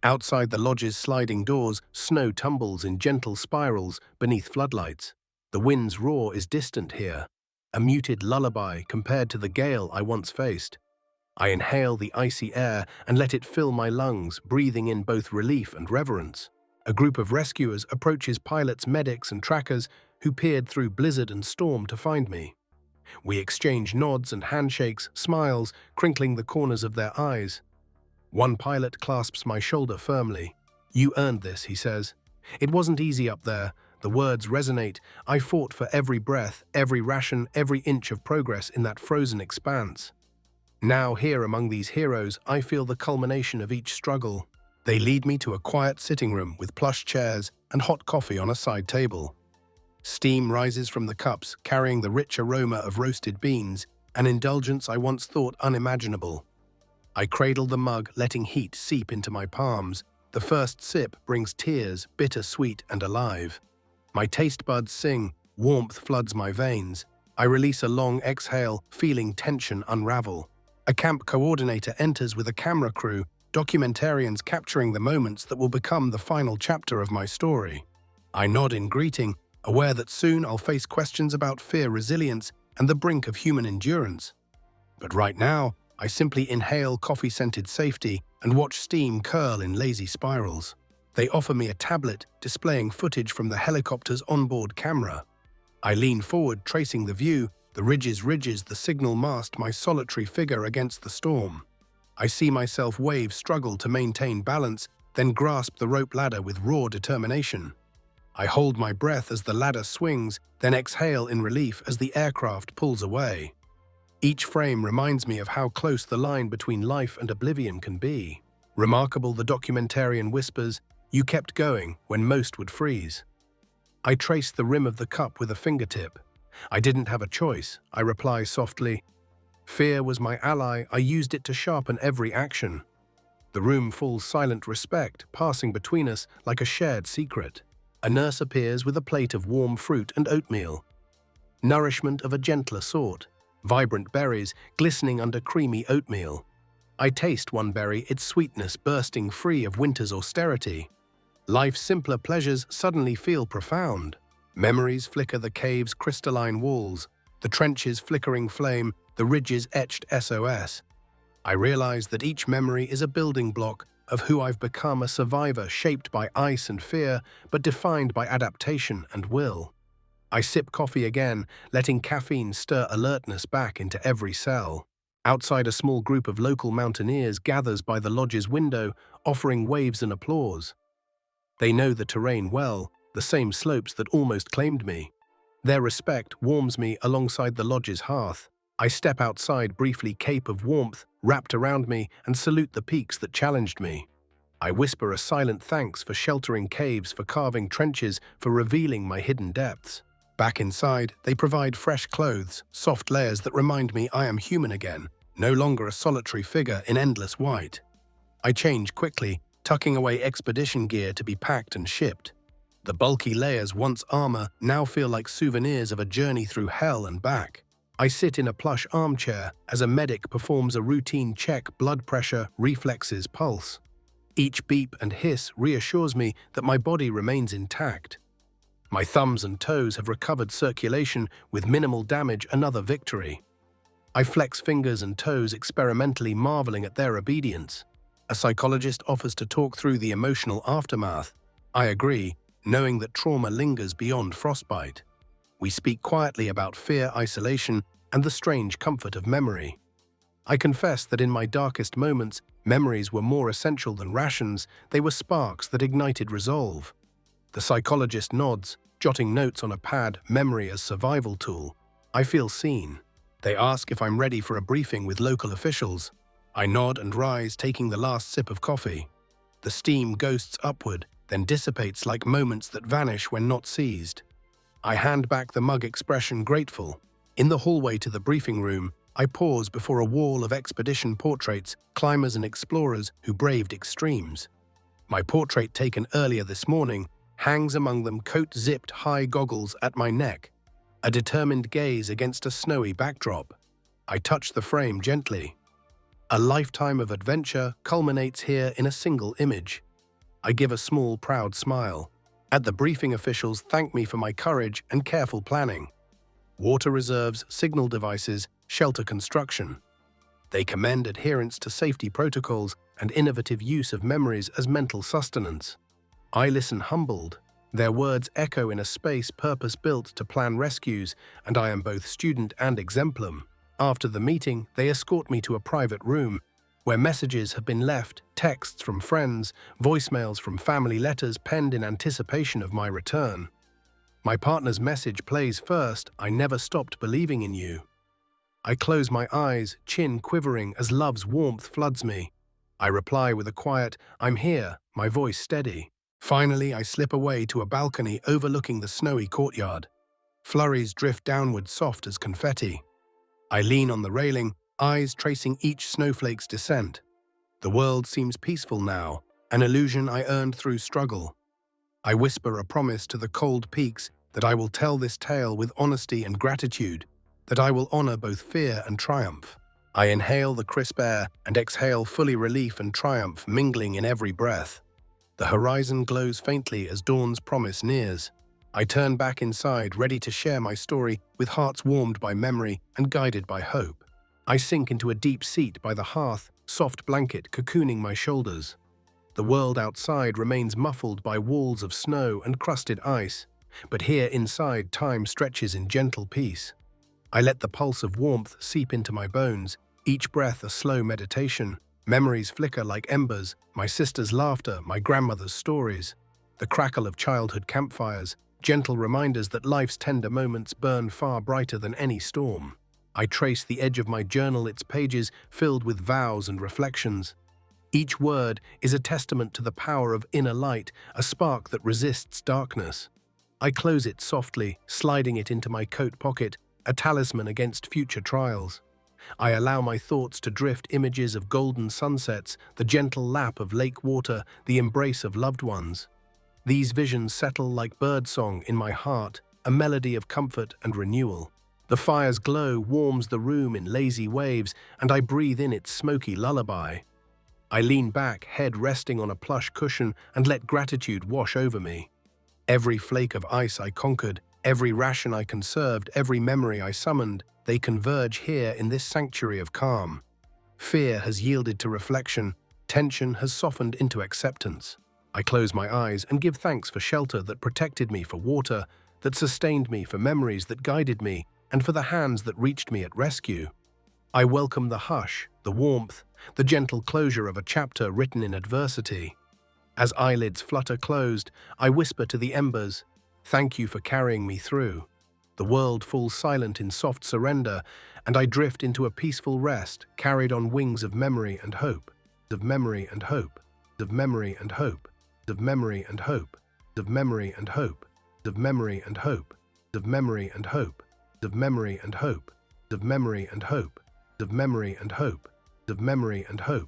Outside the lodge's sliding doors, snow tumbles in gentle spirals beneath floodlights. The wind's roar is distant here, a muted lullaby compared to the gale I once faced. I inhale the icy air and let it fill my lungs, breathing in both relief and reverence. A group of rescuers approaches pilots, medics, and trackers who peered through blizzard and storm to find me. We exchange nods and handshakes, smiles crinkling the corners of their eyes. One pilot clasps my shoulder firmly. "You earned this," he says. "It wasn't easy up there." The words resonate. I fought for every breath, every ration, every inch of progress in that frozen expanse. Now, here among these heroes, I feel the culmination of each struggle. They lead me to a quiet sitting room with plush chairs and hot coffee on a side table. Steam rises from the cups, carrying the rich aroma of roasted beans, an indulgence I once thought unimaginable. I cradle the mug, letting heat seep into my palms. The first sip brings tears, bittersweet and alive. My taste buds sing, warmth floods my veins. I release a long exhale, feeling tension unravel. A camp coordinator enters with a camera crew, documentarians capturing the moments that will become the final chapter of my story. I nod in greeting, aware that soon I'll face questions about fear, resilience, and the brink of human endurance. But right now, I simply inhale coffee-scented safety and watch steam curl in lazy spirals. They offer me a tablet displaying footage from the helicopter's onboard camera. I lean forward, tracing the view, the ridges, the signal mast, my solitary figure against the storm. I see myself wave, struggle to maintain balance, then grasp the rope ladder with raw determination. I hold my breath as the ladder swings, then exhale in relief as the aircraft pulls away. Each frame reminds me of how close the line between life and oblivion can be. Remarkable, the documentarian whispers, "You kept going when most would freeze." I trace the rim of the cup with a fingertip. "I didn't have a choice," I reply softly. Fear was my ally, I used it to sharpen every action. The room falls silent, respect passing between us like a shared secret. A nurse appears with a plate of warm fruit and oatmeal. Nourishment of a gentler sort. Vibrant berries glistening under creamy oatmeal. I taste one berry, its sweetness bursting free of winter's austerity. Life's simpler pleasures suddenly feel profound. Memories flicker the cave's crystalline walls, the trench's flickering flame, the ridge's etched SOS. I realize that each memory is a building block of who I've become, a survivor shaped by ice and fear, but defined by adaptation and will. I sip coffee again, letting caffeine stir alertness back into every cell. Outside, a small group of local mountaineers gathers by the lodge's window, offering waves and applause. They know the terrain well, the same slopes that almost claimed me. Their respect warms me alongside the lodge's hearth. I step outside, briefly, cape of warmth wrapped around me, and salute the peaks that challenged me. I whisper a silent thanks for sheltering caves, for carving trenches, for revealing my hidden depths. Back inside, they provide fresh clothes, soft layers that remind me I am human again, no longer a solitary figure in endless white. I change quickly, tucking away expedition gear to be packed and shipped. The bulky layers, once armor, now feel like souvenirs of a journey through hell and back. I sit in a plush armchair as a medic performs a routine check: blood pressure, reflexes, pulse. Each beep and hiss reassures me that my body remains intact. My thumbs and toes have recovered circulation with minimal damage, another victory. I flex fingers and toes experimentally, marveling at their obedience. A psychologist offers to talk through the emotional aftermath. I agree, knowing that trauma lingers beyond frostbite. We speak quietly about fear, isolation, and the strange comfort of memory. I confess that in my darkest moments, memories were more essential than rations. They were sparks that ignited resolve. The psychologist nods, jotting notes on a pad, memory as survival tool. I feel seen. They ask if I'm ready for a briefing with local officials. I nod and rise, taking the last sip of coffee. The steam ghosts upward, then dissipates like moments that vanish when not seized. I hand back the mug, expression grateful. In the hallway to the briefing room, I pause before a wall of expedition portraits, climbers and explorers who braved extremes. My portrait, taken earlier this morning, hangs among them, coat zipped, high goggles at my neck, a determined gaze against a snowy backdrop. I touch the frame gently. A lifetime of adventure culminates here in a single image. I give a small, proud smile. At the briefing, officials thank me for my courage and careful planning. Water reserves, signal devices, shelter construction. They commend adherence to safety protocols and innovative use of memories as mental sustenance. I listen humbled. Their words echo in a space purpose-built to plan rescues, and I am both student and exemplum. After the meeting, they escort me to a private room, where messages have been left, texts from friends, voicemails from family, letters penned in anticipation of my return. My partner's message plays first: "I never stopped believing in you." I close my eyes, chin quivering as love's warmth floods me. I reply with a quiet, "I'm here," my voice steady. Finally, I slip away to a balcony overlooking the snowy courtyard. Flurries drift downward, soft as confetti. I lean on the railing, eyes tracing each snowflake's descent. The world seems peaceful now, an illusion I earned through struggle. I whisper a promise to the cold peaks that I will tell this tale with honesty and gratitude, that I will honor both fear and triumph. I inhale the crisp air and exhale fully, relief and triumph mingling in every breath. The horizon glows faintly as dawn's promise nears. I turn back inside, ready to share my story, with hearts warmed by memory and guided by hope. I sink into a deep seat by the hearth, soft blanket cocooning my shoulders. The world outside remains muffled by walls of snow and crusted ice, but here inside time stretches in gentle peace. I let the pulse of warmth seep into my bones, each breath a slow meditation. Memories flicker like embers, my sister's laughter, my grandmother's stories, the crackle of childhood campfires, gentle reminders that life's tender moments burn far brighter than any storm. I trace the edge of my journal, its pages filled with vows and reflections. Each word is a testament to the power of inner light, a spark that resists darkness. I close it softly, sliding it into my coat pocket, a talisman against future trials. I allow my thoughts to drift, images of golden sunsets, the gentle lap of lake water, the embrace of loved ones. These visions settle like birdsong in my heart, a melody of comfort and renewal. The fire's glow warms the room in lazy waves, and I breathe in its smoky lullaby. I lean back, head resting on a plush cushion, and let gratitude wash over me. Every flake of ice I conquered, every ration I conserved, every memory I summoned, they converge here in this sanctuary of calm. Fear has yielded to reflection, tension has softened into acceptance. I close my eyes and give thanks for shelter that protected me, for water that sustained me, for memories that guided me, and for the hands that reached me at rescue. I welcome the hush, the warmth, the gentle closure of a chapter written in adversity. As eyelids flutter closed, I whisper to the embers, "Thank you for carrying me through." The world falls silent in soft surrender, and I drift into a peaceful rest, carried on wings of memory and hope, of memory and hope, of memory and hope, of memory and hope, of memory and hope, of memory and hope, of memory and hope, of memory and hope, of memory and hope, of memory and hope, of memory and hope,